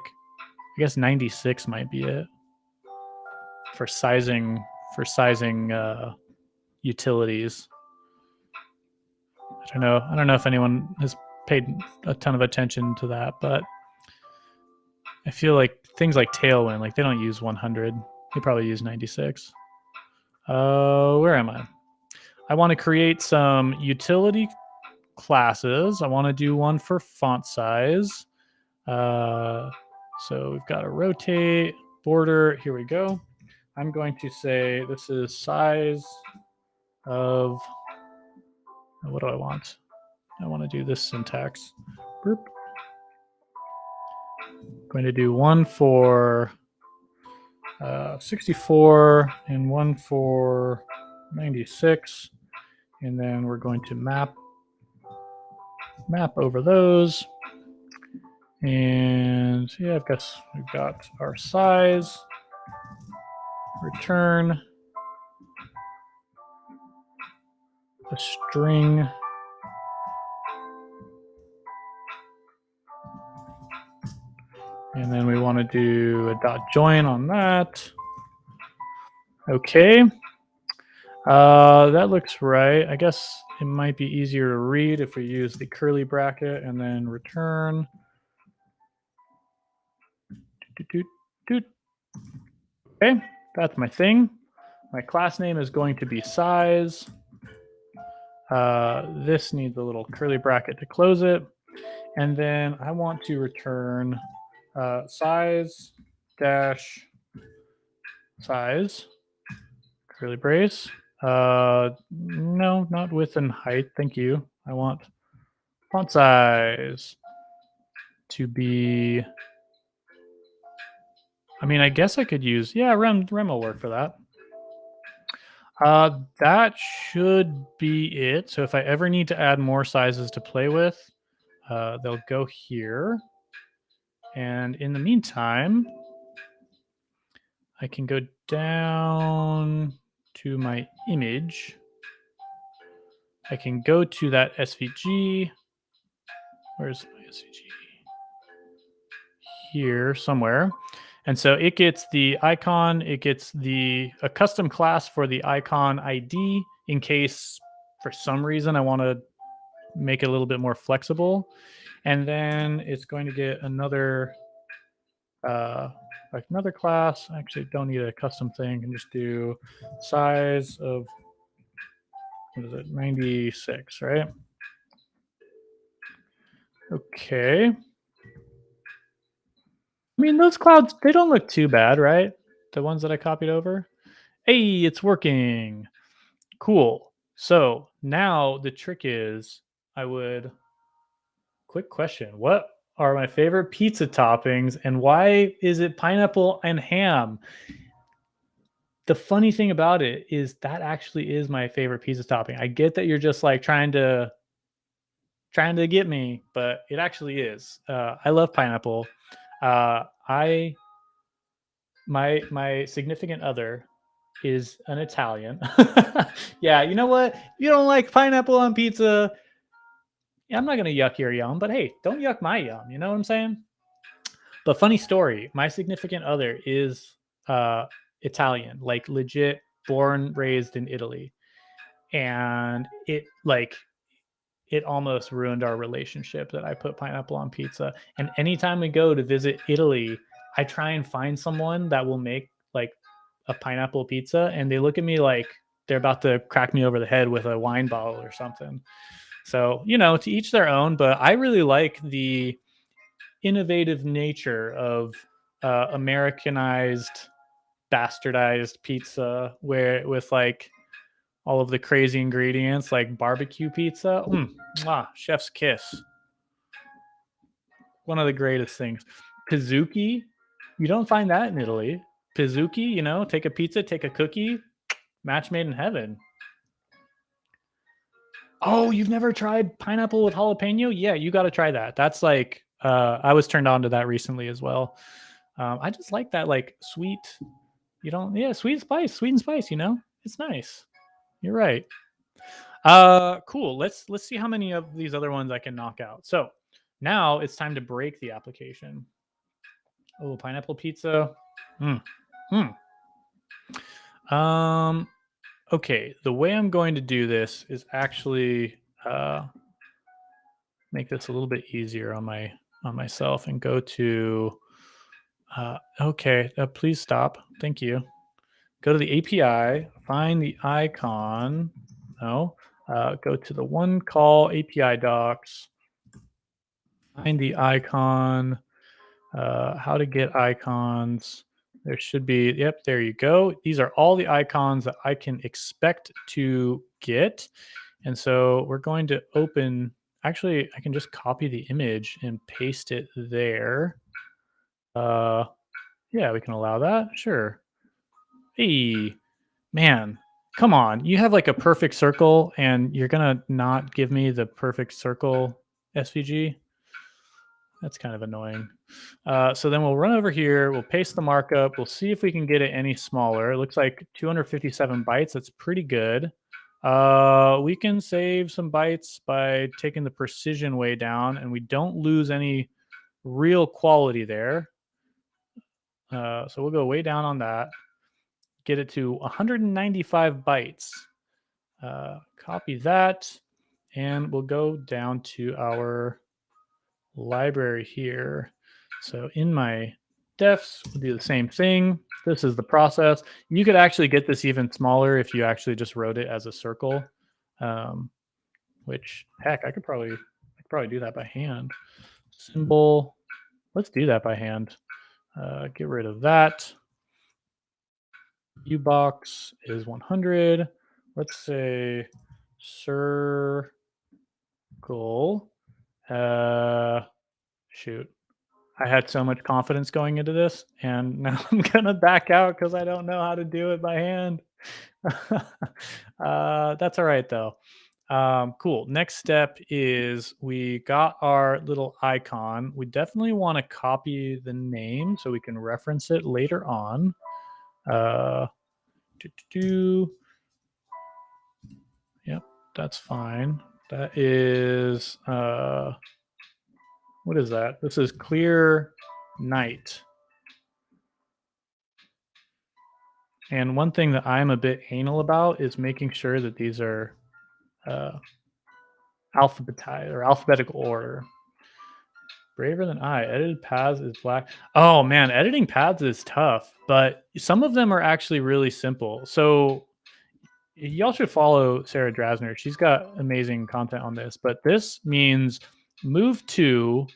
I guess 96 might be it for sizing utilities. I don't know if anyone has paid a ton of attention to that, but I feel like things like Tailwind, like they don't use 100. They probably use 96. Where am I? I want to create some utility classes. I want to do one for font size. So we've got a rotate, border. Here we go. I'm going to say this is size of, what do I want? I want to do this syntax. Boop. I'm going to do one for 64 and one for 96. And then we're going to map over those. And yeah, I guess we've got our size, return, a string, and then we want to do a dot join on that. Okay. That looks right. I guess it might be easier to read if we use the curly bracket and then return. Okay, that's my thing. My class name is going to be size. This needs a little curly bracket to close it. And then I want to return size dash size, curly brace. No, not width and height. Thank you. I want font size to be, I mean, I guess I could use, yeah, rem will work for that. That should be it. So if I ever need to add more sizes to play with, they'll go here. And in the meantime, I can go down to my image. I can go to that SVG. Where's my SVG? Here somewhere. And so it gets the icon, it gets a custom class for the icon ID in case for some reason I want to make it a little bit more flexible. And then it's going to get another class. I actually don't need a custom thing. I can just do size of, what is it, 96, right? Okay. I mean, those clouds, they don't look too bad, right? The ones that I copied over. Hey, it's working. Cool. So now the trick is quick question. What are my favorite pizza toppings and why is it pineapple and ham? The funny thing about it is that actually is my favorite pizza topping. I get that you're just like trying to get me, but it actually is. I love pineapple. My significant other is an Italian. Yeah, you know what? You don't like pineapple on pizza. Yeah, I'm not gonna yuck your yum, but hey, don't yuck my yum. You know what I'm saying? But funny story, my significant other is Italian, like legit born, raised in Italy. And it almost ruined our relationship that I put pineapple on pizza. And anytime we go to visit Italy, I try and find someone that will make like a pineapple pizza, and they look at me like they're about to crack me over the head with a wine bottle or something. So, you know, to each their own, but I really like the innovative nature of Americanized, bastardized pizza where with like all of the crazy ingredients like barbecue pizza. Chef's kiss. One of the greatest things. Pizookie, you don't find that in Italy. Pizookie, you know, take a pizza, take a cookie, match made in heaven. Oh, you've never tried pineapple with jalapeno? Yeah, you got to try that. That's like, I was turned on to that recently as well. I just like that, like sweet. Sweet and spice. You know, it's nice. You're right. Cool. Let's see how many of these other ones I can knock out. So now it's time to break the application. Oh, pineapple pizza. Okay, the way I'm going to do this is actually make this a little bit easier on myself and go to okay, please stop. Thank you. Go to the API, find the icon. No, go to the one call API docs, find the icon, how to get icons. There should be, yep, there you go. These are all the icons that I can expect to get. And so we're going to open, actually, I can just copy the image and paste it there. Yeah, we can allow that. Sure. Hey, man, come on. You have like a perfect circle and you're going to not give me the perfect circle SVG? That's kind of annoying. So then we'll run over here. We'll paste the markup. We'll see if we can get it any smaller. It looks like 257 bytes. That's pretty good. We can save some bytes by taking the precision way down, and we don't lose any real quality there. So we'll go way down on that. Get it to 195 bytes. Copy that, and we'll go down to our library here. So in my defs will do the same thing. This is the process. You could actually get this even smaller if you actually just wrote it as a circle, which heck, I could probably do that by hand. Symbol. Let's do that by hand. Get rid of that. View box is 100. Let's say circle. Shoot. I had so much confidence going into this, and now I'm gonna back out because I don't know how to do it by hand. That's all right though. Cool. Next step is we got our little icon. We definitely want to copy the name so we can reference it later on. Yep, that's fine. That is what is that? This is clear night. And one thing that I'm a bit anal about is making sure that these are alphabetized or alphabetical order. Braver than I. Edited paths is black. Oh man, editing paths is tough, but some of them are actually really simple. So y'all should follow Sarah Drasner. She's got amazing content on this, but this means move to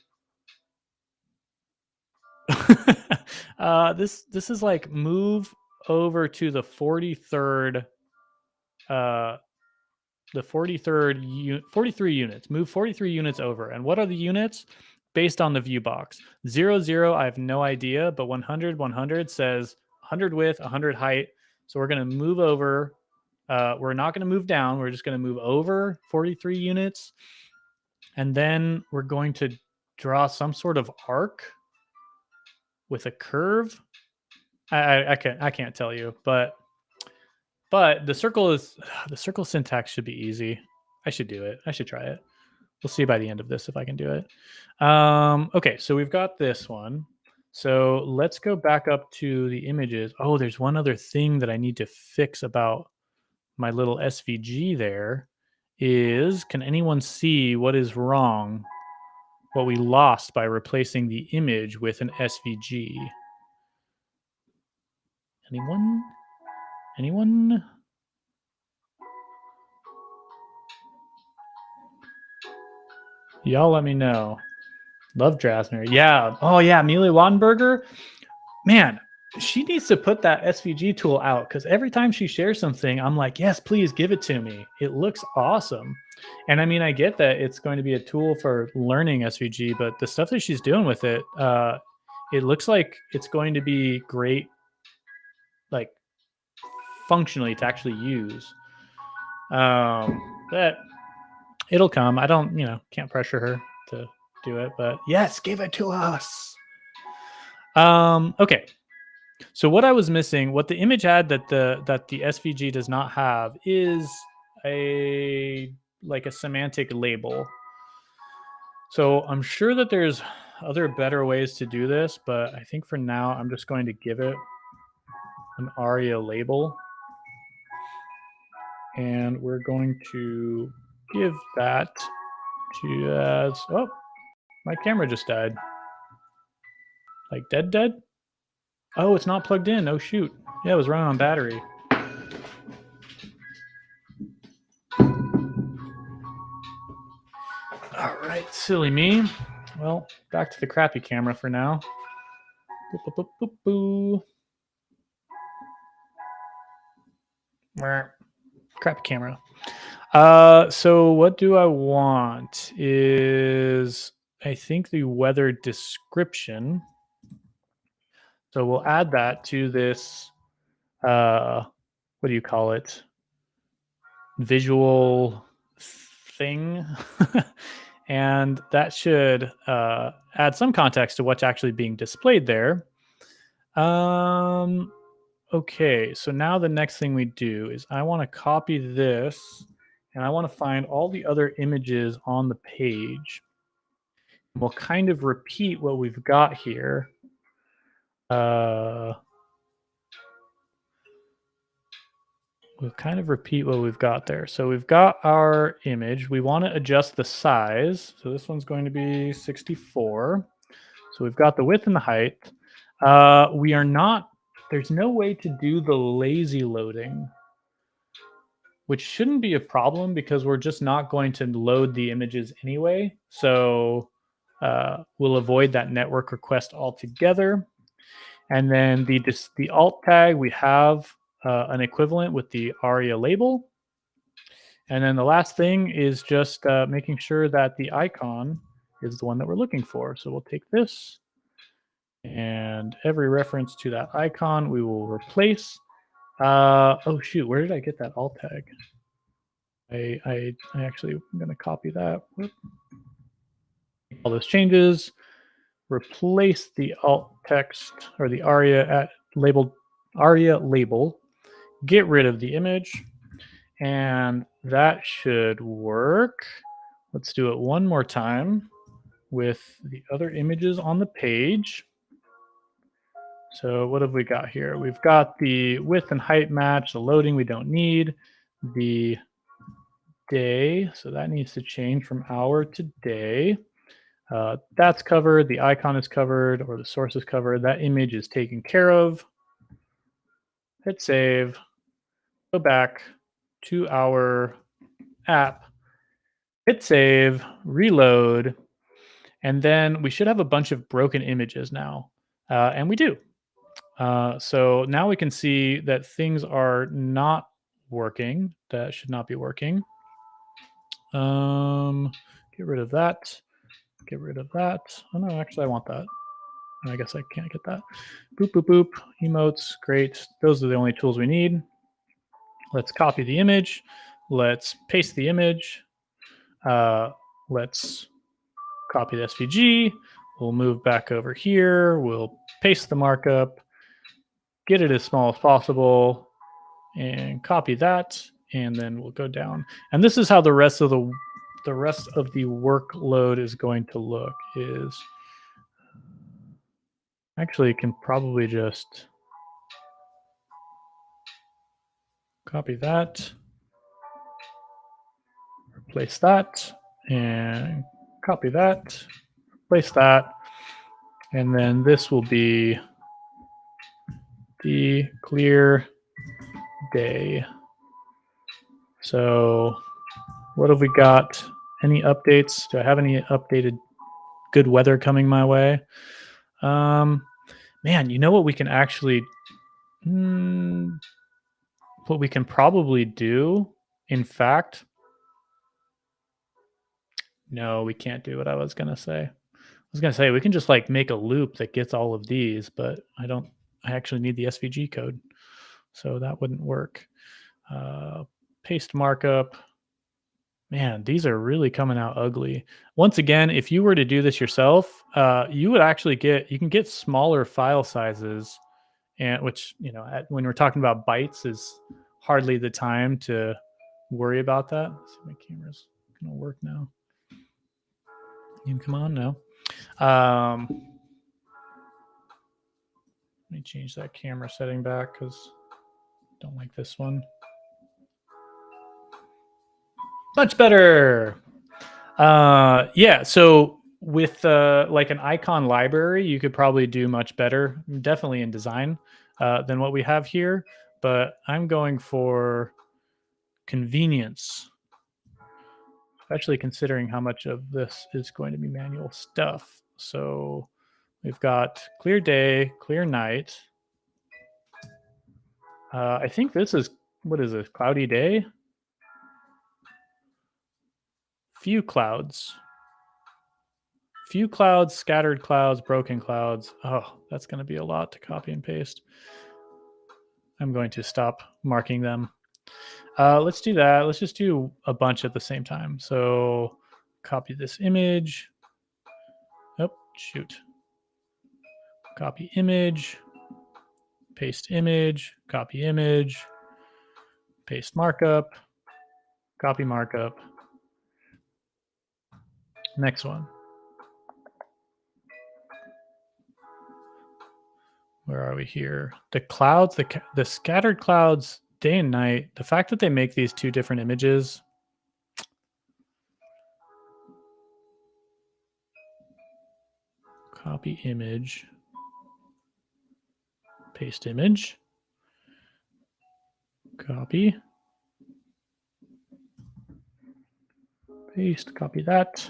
this is like move over to the 43rd 43 units. Move 43 units over. And what are the units? Based on the view box. 0, 0, I have no idea, but 100, 100 says 100 width, 100 height. So we're going to move over. We're not going to move down. We're just going to move over 43 units. And then we're going to draw some sort of arc with a curve. I can't tell you, but the circle syntax should be easy. I should do it. I should try it. We'll see by the end of this if I can do it. Okay, so we've got this one. So let's go back up to the images. Oh, there's one other thing that I need to fix about my little SVG there is, can anyone see what is wrong? What we lost by replacing the image with an SVG? Anyone? Anyone? Y'all let me know. Love Drasner. Yeah. Oh, yeah. Amelia Wattenberger. Man, she needs to put that SVG tool out because every time she shares something, I'm like, yes, please give it to me. It looks awesome. And I mean, I get that it's going to be a tool for learning SVG, but the stuff that she's doing with it, it looks like it's going to be great, like functionally to actually use. But it'll come. I don't, can't pressure her to do it, but yes, give it to us. Okay. So what I was missing, what the image had that the SVG does not have is a semantic label. So I'm sure that there's other better ways to do this, but I think for now I'm just going to give it an ARIA label. And we're going to give that to as, oh, my camera just died. Like dead? Oh, it's not plugged in. Oh, shoot. Yeah, it was running on battery. All right, silly me. Well, back to the crappy camera for now. Crappy camera. So what do I want is, I think, the weather description. So we'll add that to this, what do you call it? Visual thing. And that should add some context to what's actually being displayed there. Okay, so now the next thing we do is I want to copy this and I want to find all the other images on the page. We'll kind of repeat what we've got here. We'll kind of repeat what we've got there. So we've got our image. We want to adjust the size. So this one's going to be 64. So we've got the width and the height. We are not, there's no way to do the lazy loading, which shouldn't be a problem because we're just not going to load the images anyway. So we'll avoid that network request altogether. And then the alt tag, we have an equivalent with the ARIA label. And then the last thing is just making sure that the icon is the one that we're looking for. So we'll take this, and every reference to that icon we will replace. Oh shoot, where did I get that alt tag? I actually am going to copy that. Whoop. All those changes. Replace the alt text or the ARIA label. Get rid of the image, and that should work. Let's do it one more time with the other images on the page. So what have we got here? We've got the width and height match, the loading we don't need, the day, so that needs to change from hour to day. That's covered, the icon is covered, or the source is covered. That image is taken care of. Hit save, go back to our app, hit save, reload, and then we should have a bunch of broken images now, and we do. So now we can see that things are not working. That should not be working. Get rid of that. Get rid of that. Oh no, actually I want that. I guess I can't get that. Boop, boop, boop. Emotes, great. Those are the only tools we need. Let's copy the image. Let's paste the image. Let's copy the SVG. We'll move back over here. We'll paste the markup, get it as small as possible, and copy that. And then we'll go down. And this is how the rest of the workload is going to look. Is actually can probably just copy that, replace that, and copy that, replace that, and then this will be the clear day. So what have we got? Any updates? Do I have any updated good weather coming my way? Man, you know what we can actually, what we can probably do, in fact, no, we can't do what I was going to say. I was going to say we can just like make a loop that gets all of these, but I actually need the SVG code. So that wouldn't work. Paste markup. Man, these are really coming out ugly. Once again, if you were to do this yourself, you would actually you can get smaller file sizes, and which, you know, when we're talking about bytes is hardly the time to worry about that. Let's see if my camera's going to work now. You can come on now. Let me change that camera setting back because I don't like this one. Much better. Yeah, so with like an icon library, you could probably do much better, definitely in design, than what we have here. But I'm going for convenience, especially considering how much of this is going to be manual stuff. So we've got clear day, clear night. I think this is, what is it, cloudy day? Few clouds. Few clouds, scattered clouds, broken clouds. Oh, that's going to be a lot to copy and paste. I'm going to stop marking them. Let's do that. Let's just do a bunch at the same time. So copy this image. Oh, shoot. Copy image. Paste image. Copy image. Paste markup. Copy markup. Next one. Where are we here? The clouds, the scattered clouds, day and night. The fact that they make these two different images. Copy image. paste image, copy, paste, copy that.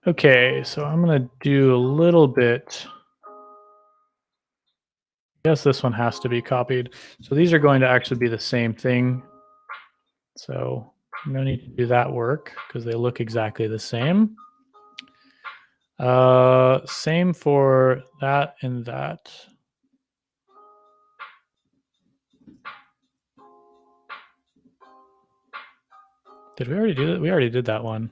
Okay, so I'm going to do a little bit. I guess this one has to be copied. So these are going to actually be the same thing. So no need to do that work because they look exactly the same. Same for that and that. Did we already do that? We already did that one.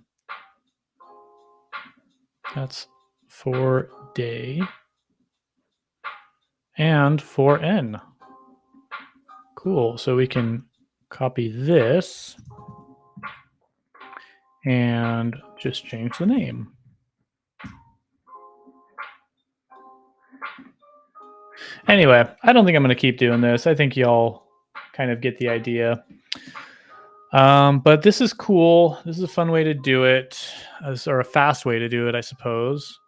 That's for day and for n. Cool. So we can copy this and just change the name. Anyway, I don't think I'm going to keep doing this. I think y'all kind of get the idea. But this is cool. This is a fun way to do it, or a fast way to do it, I suppose.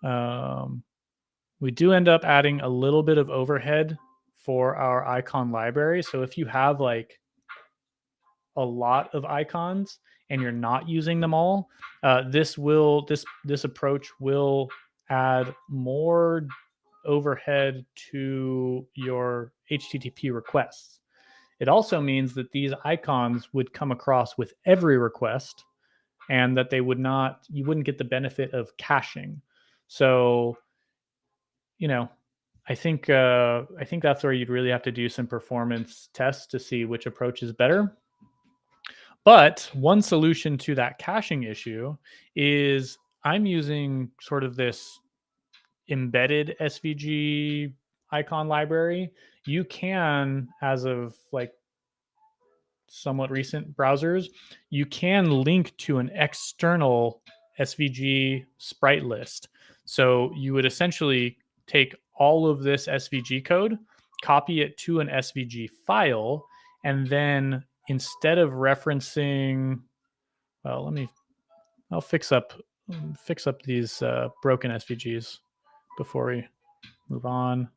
We do end up adding a little bit of overhead for our icon library. So if you have like a lot of icons and you're not using them all, this approach will add more overhead to your HTTP requests. It also means that these icons would come across with every request and that you wouldn't get the benefit of caching. So, I think that's where you'd really have to do some performance tests to see which approach is better. But one solution to that caching issue is I'm using sort of this embedded SVG icon library. You can, as of like somewhat recent browsers, you can link to an external SVG sprite list. So you would essentially take all of this SVG code, copy it to an SVG file, and then instead of referencing, I'll fix up these broken SVGs before we move on.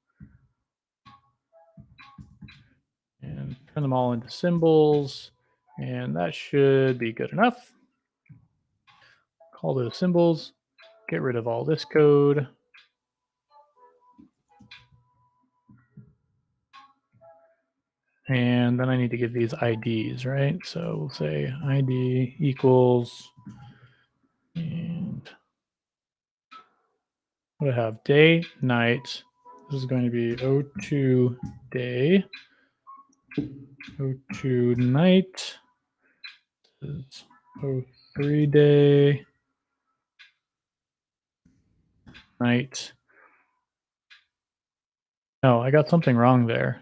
And turn them all into symbols, and that should be good enough. Call those symbols, get rid of all this code. And then I need to give these IDs, right? So we'll say ID equals, and what do I have? Day, night. This is going to be O2 day, O2 night. This is O3 day, night. No, I got something wrong there.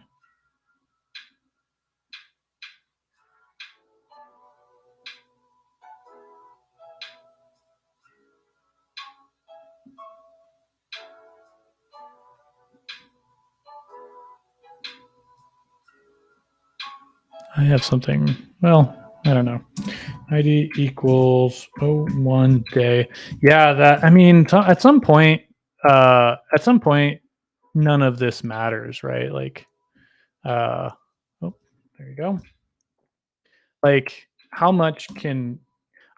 I have something, well, I don't know. ID equals 01 day. Yeah, at some point, none of this matters, right? Like, there you go. Like, how much come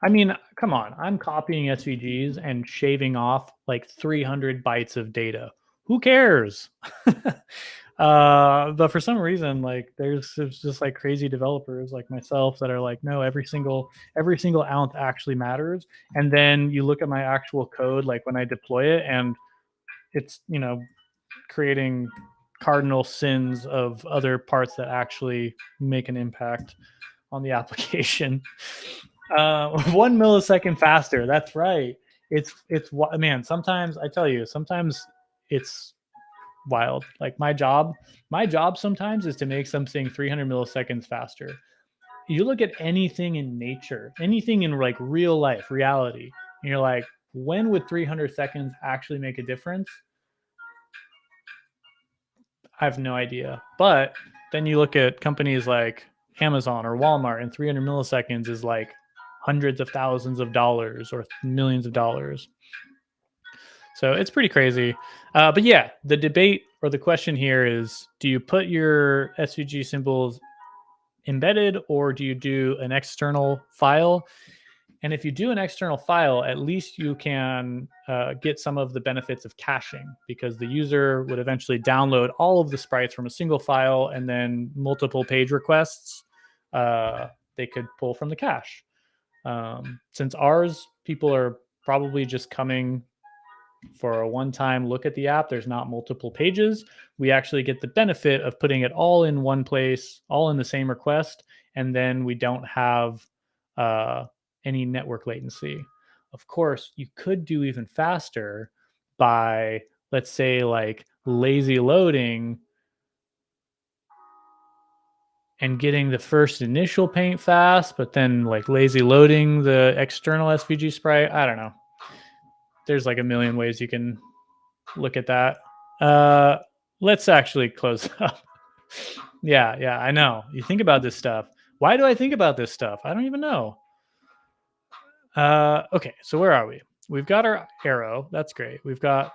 on, I'm copying SVGs and shaving off like 300 bytes of data. Who cares? But for some reason, like there's just like crazy developers like myself that are like, no, every single ounce actually matters. And then you look at my actual code, like when I deploy it, and it's creating cardinal sins of other parts that actually make an impact on the application. 1 millisecond faster. That's right. It's man. Sometimes I tell you, sometimes it's wild. Like my job sometimes is to make something 300 milliseconds faster. You look at anything in nature, anything in like real life, reality, and you're like, when would 300 seconds actually make a difference? I have no idea. But then you look at companies like Amazon or Walmart, and 300 milliseconds is like hundreds of thousands of dollars or millions of dollars. So it's pretty crazy. But yeah, the debate or the question here is, do you put your SVG symbols embedded or do you do an external file? And if you do an external file, at least you can get some of the benefits of caching, because the user would eventually download all of the sprites from a single file, and then multiple page requests they could pull from the cache. Since ours, people are probably just coming for a one-time look at the app, there's not multiple pages. We actually get the benefit of putting it all in one place, all in the same request, and then we don't have any network latency. Of course, you could do even faster by, let's say, like lazy loading and getting the first initial paint fast, but then like lazy loading the external SVG sprite. I don't know. There's like a million ways you can look at that. Let's actually close up. Yeah, I know. You think about this stuff. Why do I think about this stuff? I don't even know. Okay, so where are we? We've got our arrow. That's great. We've got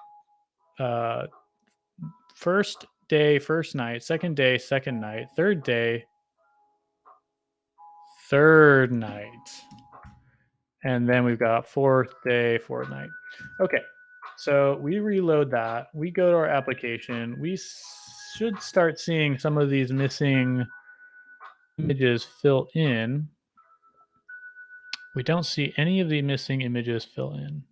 first day, first night, second day, second night, third day, third night. And then we've got fourth day, fourth night. Okay, so we reload that. We go to our application. We should start seeing some of these missing images fill in. We don't see any of the missing images fill in.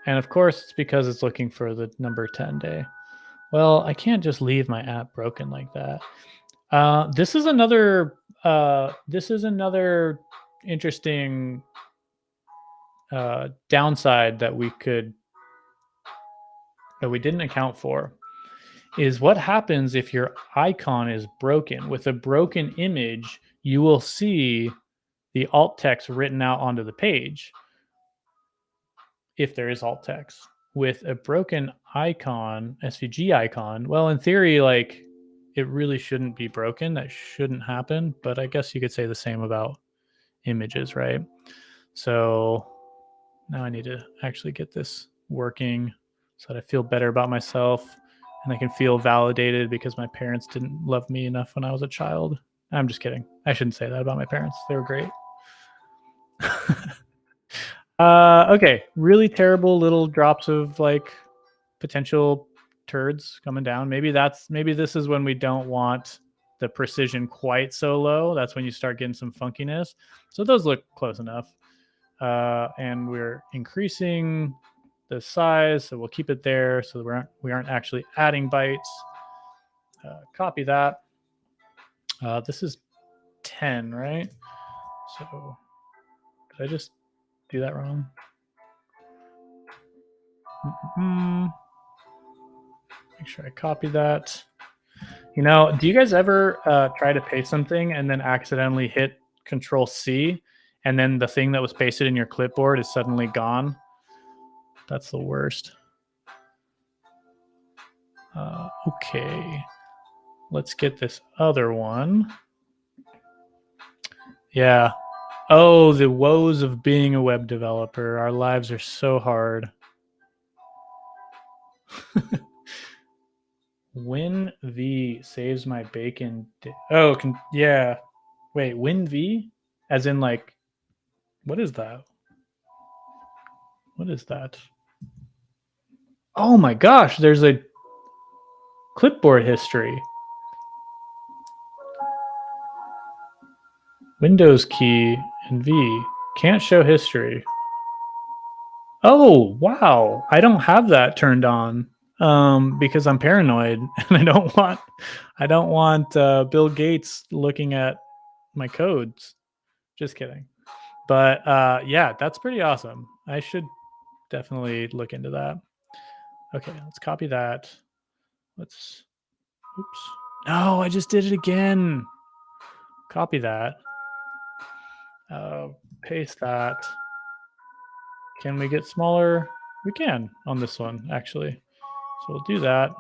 And of course, it's because it's looking for the number 10 day. Well, I can't just leave my app broken like that. This is another interesting downside that we didn't account for, is what happens if your icon is broken. With a broken image, you will see the alt text written out onto the page, if there is alt text. With a broken icon, SVG icon, well, in theory, like, it really shouldn't be broken. That shouldn't happen. But I guess you could say the same about images, right? So now I need to actually get this working so that I feel better about myself and I can feel validated because my parents didn't love me enough when I was a child. I'm just kidding. I shouldn't say that about my parents. They were great. Okay, really terrible little drops of like potential turds coming down. Maybe this is when we don't want the precision quite so low. That's when you start getting some funkiness. So those look close enough. And we're increasing the size, so we'll keep it there so that we aren't actually adding bytes. Copy that. This is 10, right? So did I just do that wrong? Make sure I copy that. You know, do you guys ever try to paste something and then accidentally hit Control C, and then the thing that was pasted in your clipboard is suddenly gone? That's the worst. Okay, let's get this other one. Yeah. Oh, the woes of being a web developer. Our lives are so hard. WinV saves my bacon. Oh, yeah. Wait, WinV? As in, like, what is that? What is that? Oh my gosh, there's a clipboard history. Windows key and V. Can't show history. Oh, wow. I don't have that turned on because I'm paranoid and I don't want Bill Gates looking at my codes. Just kidding. But yeah, that's pretty awesome. I should definitely look into that. Okay, let's copy that. Oops. No, I just did it again. Copy that. Paste that. Can we get smaller? We can on this one, actually. So we'll do that.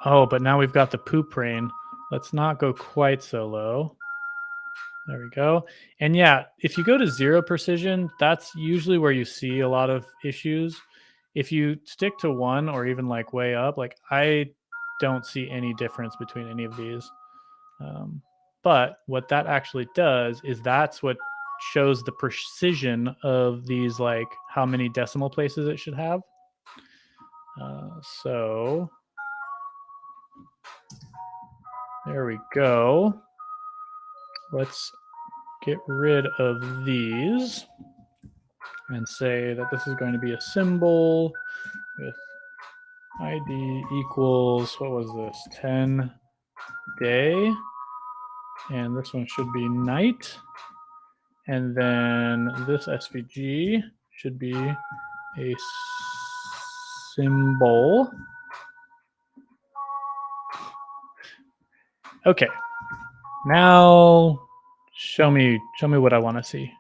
Oh, but now we've got the poop rain. Let's not go quite so low. There we go. And yeah, if you go to 0 precision, that's usually where you see a lot of issues. If you stick to 1 or even like way up, like I don't see any difference between any of these. But what that actually does is that's what shows the precision of these, like how many decimal places it should have. So there we go. Let's get rid of these and say that this is going to be a symbol with ID equals, what was this, 10 day. And this one should be night. And then this SVG should be a symbol. Okay. Now show me what I want to see.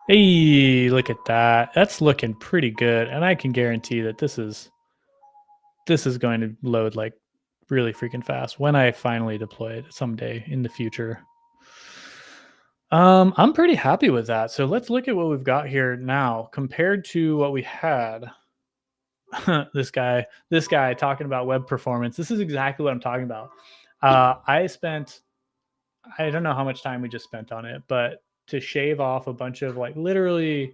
Hey, look at that. That's looking pretty good. And I can guarantee that this is going to load like really freaking fast when I finally deploy it someday in the future. I'm pretty happy with that. So let's look at what we've got here now compared to what we had. this guy talking about web performance. This is exactly what I'm talking about. I don't know how much time we just spent on it, but to shave off a bunch of like literally,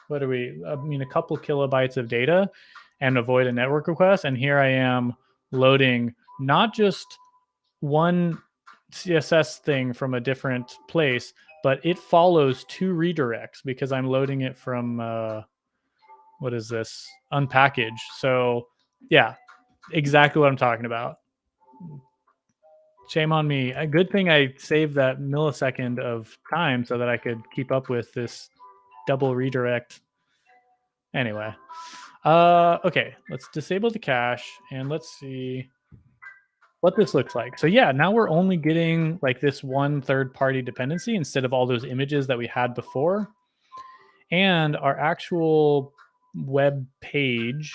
a couple kilobytes of data and avoid a network request. And here I am loading not just one CSS thing from a different place, but it follows 2 redirects because I'm loading it from, what is this? Unpackage. So yeah, exactly what I'm talking about. Shame on me. A good thing I saved that millisecond of time so that I could keep up with this double redirect. Anyway, okay, let's disable the cache and let's see what this looks like. So yeah, now we're only getting like this one third-party dependency instead of all those images that we had before. And our actual web page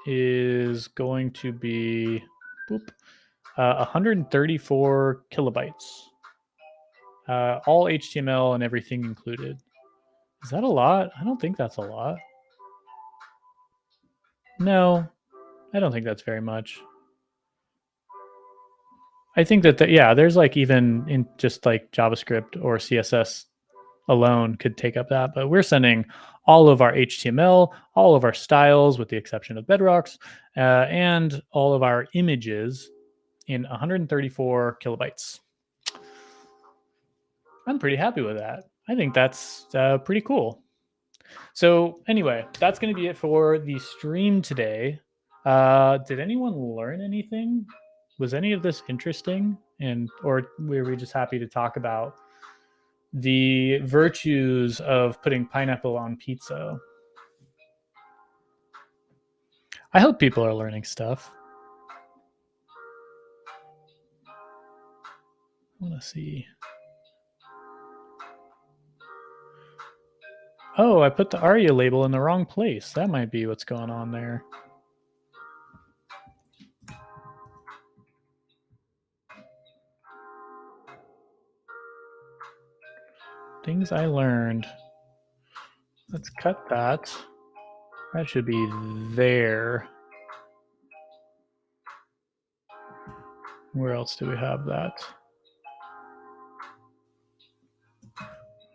is going to be 134 kilobytes, all HTML and everything included. Is that a lot? I don't think that's a lot. No, I don't think that's very much. I think that, there's like even in just like JavaScript or CSS alone could take up that, but we're sending all of our HTML, all of our styles with the exception of bedrocks, and all of our images in 134 kilobytes. I'm pretty happy with that. I think that's pretty cool. So anyway, that's going to be it for the stream today. Did anyone learn anything? Was any of this interesting? Or were we just happy to talk about the virtues of putting pineapple on pizza? I hope people are learning stuff. I want to see. Oh, I put the ARIA label in the wrong place. That might be what's going on there. Things I learned. Let's cut that. That should be there. Where else do we have that?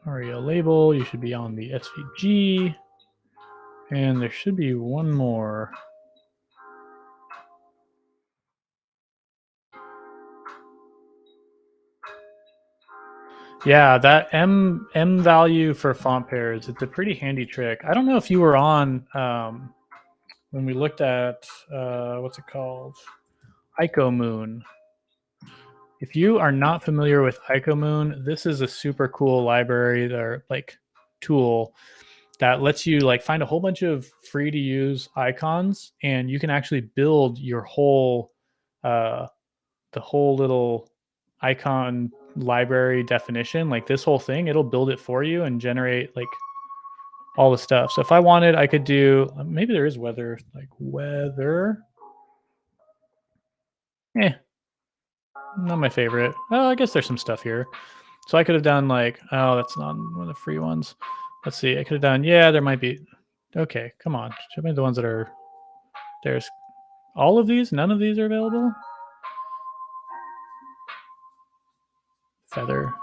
ARIA label, you should be on the SVG. And there should be one more. Yeah, that M value for font pairs, it's a pretty handy trick. I don't know if you were on when we looked at, what's it called? IcoMoon. If you are not familiar with IcoMoon, this is a super cool library or like tool that lets you like find a whole bunch of free to use icons, and you can actually build your whole the whole little icon library definition, like this whole thing. It'll build it for you and generate like all the stuff. So if I wanted, I could do, maybe there is weather, like weather. Not my favorite. Oh, I guess there's some stuff here. So I could have done like, oh, that's not one of the free ones. Let's see. I could have done, yeah, there might be. Okay, come on. Show me the ones that are, there's all of these. None of these are available. Feather.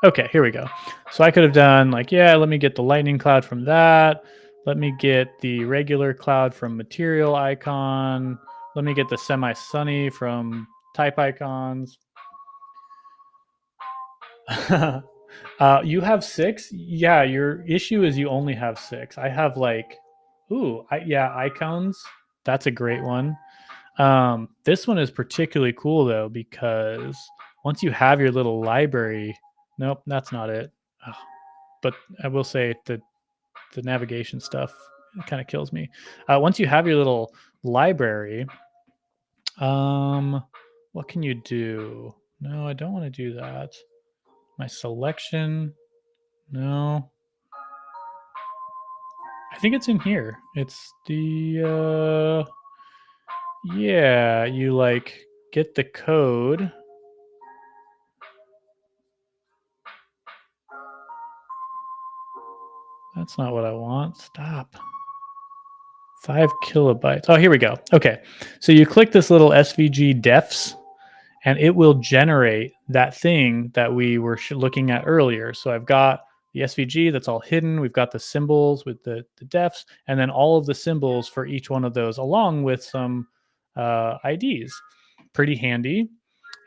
Okay, here we go. So I could have done like, yeah, let me get the lightning cloud from that. Let me get the regular cloud from material icon. Let me get the semi-sunny from type icons. You have 6? Yeah, your issue is you only have 6. I have like, yeah, icons. That's a great one. This one is particularly cool though, because once you have your little library, nope, that's not it. Oh, but I will say the navigation stuff kind of kills me. Once you have your little library, what can you do? No, I don't want to do that. My selection, no. I think it's in here. It's the yeah, you like get the code. That's not what I want. Stop. 5 kilobytes. Oh, here we go. Okay. So you click this little SVG defs and it will generate that thing that we were looking at earlier. So I've got the SVG that's all hidden. We've got the symbols with the defs, and then all of the symbols for each one of those, along with some IDs. Pretty handy.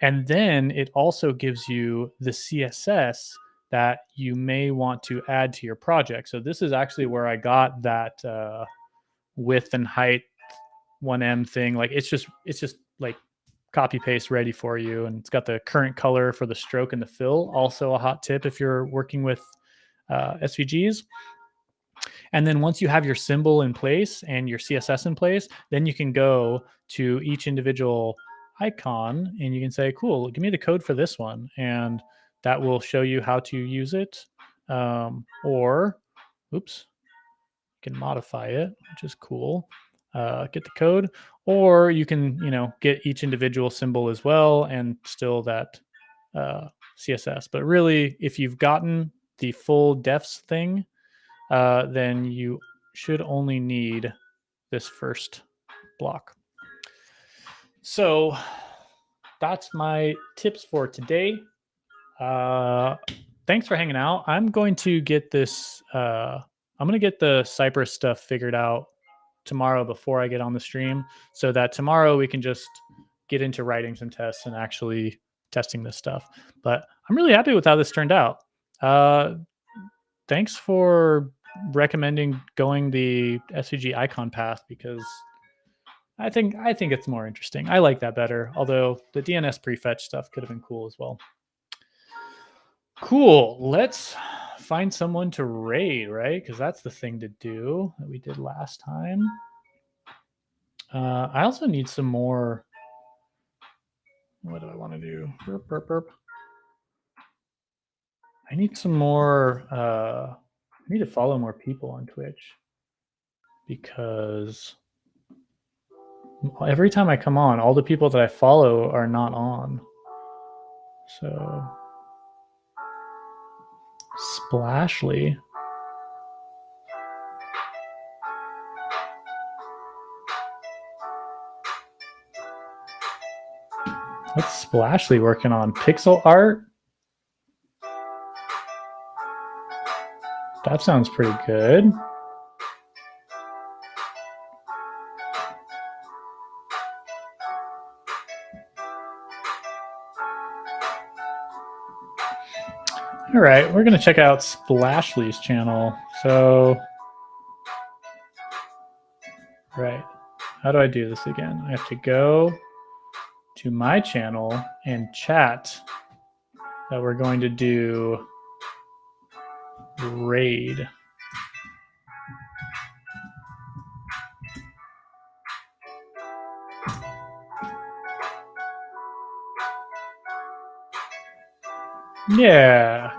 And then it also gives you the CSS that you may want to add to your project. So this is actually where I got that width and height 1M thing. Like it's just like copy paste ready for you, and it's got the current color for the stroke and the fill. Also a hot tip if you're working with SVGs. And then once you have your symbol in place and your CSS in place, then you can go to each individual icon and you can say, cool, give me the code for this one. And that will show you how to use it. Or, oops, you can modify it, which is cool. Get the code, or you can, get each individual symbol as well and still that CSS. But really, if you've gotten the full defs thing, then you should only need this first block. So that's my tips for today. Thanks for hanging out. I'm going to get this. I'm going to get the Cypress stuff figured out tomorrow before I get on the stream, so that tomorrow we can just get into writing some tests and actually testing this stuff. But I'm really happy with how this turned out. Thanks for recommending going the SVG icon path, because I think it's more interesting. I like that better, although the DNS prefetch stuff could have been cool as well. Cool. Let's find someone to raid, right? Because that's the thing to do that we did last time. I also need some more. What do I want to do? Burp, burp, burp. I need some more. I need to follow more people on Twitch, because every time I come on, all the people that I follow are not on. So, Splashly. What's Splashly working on? Pixel art? That sounds pretty good. All right, we're going to check out Splashly's channel. So, right, how do I do this again? I have to go to my channel and chat that we're going to do raid. Yeah.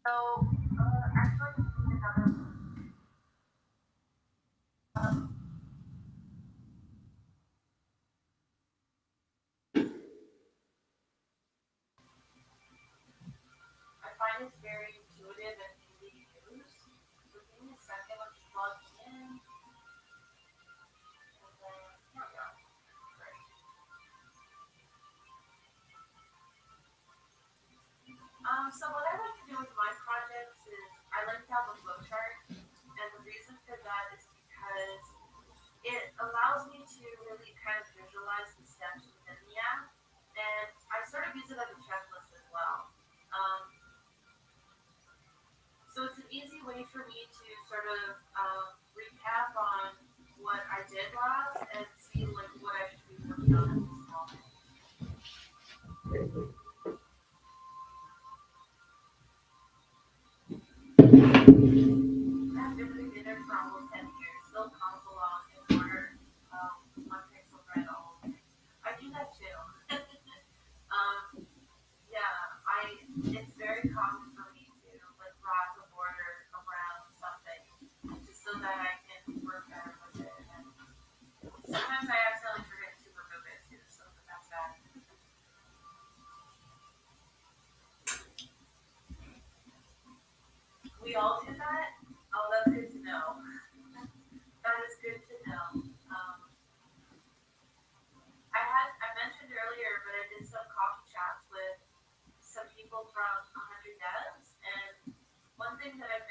So is very intuitive and easy to use. So give me a second, I'm just logging in. And then, here we go. Great. So what I like to do with my projects is I like to have a flowchart. And the reason for that is because it allows me to really kind of visualize the steps within the app. And I sort of use it as a checklist as well. So it's an easy way for me to sort of recap on what I did last and see like what I should be working on at this moment. I've been doing it for almost 10 years, still comes along in order on pixel bread all. I do that too. Yeah, it's very common for me to like wrap a border around something just so that I can work better with it. And sometimes I accidentally forget to remove it too, so that's bad. We all do that. Oh, that's good to know. That is good to know. I mentioned earlier, but I did some coffee chats with some people from 100 Devs, and one thing that I've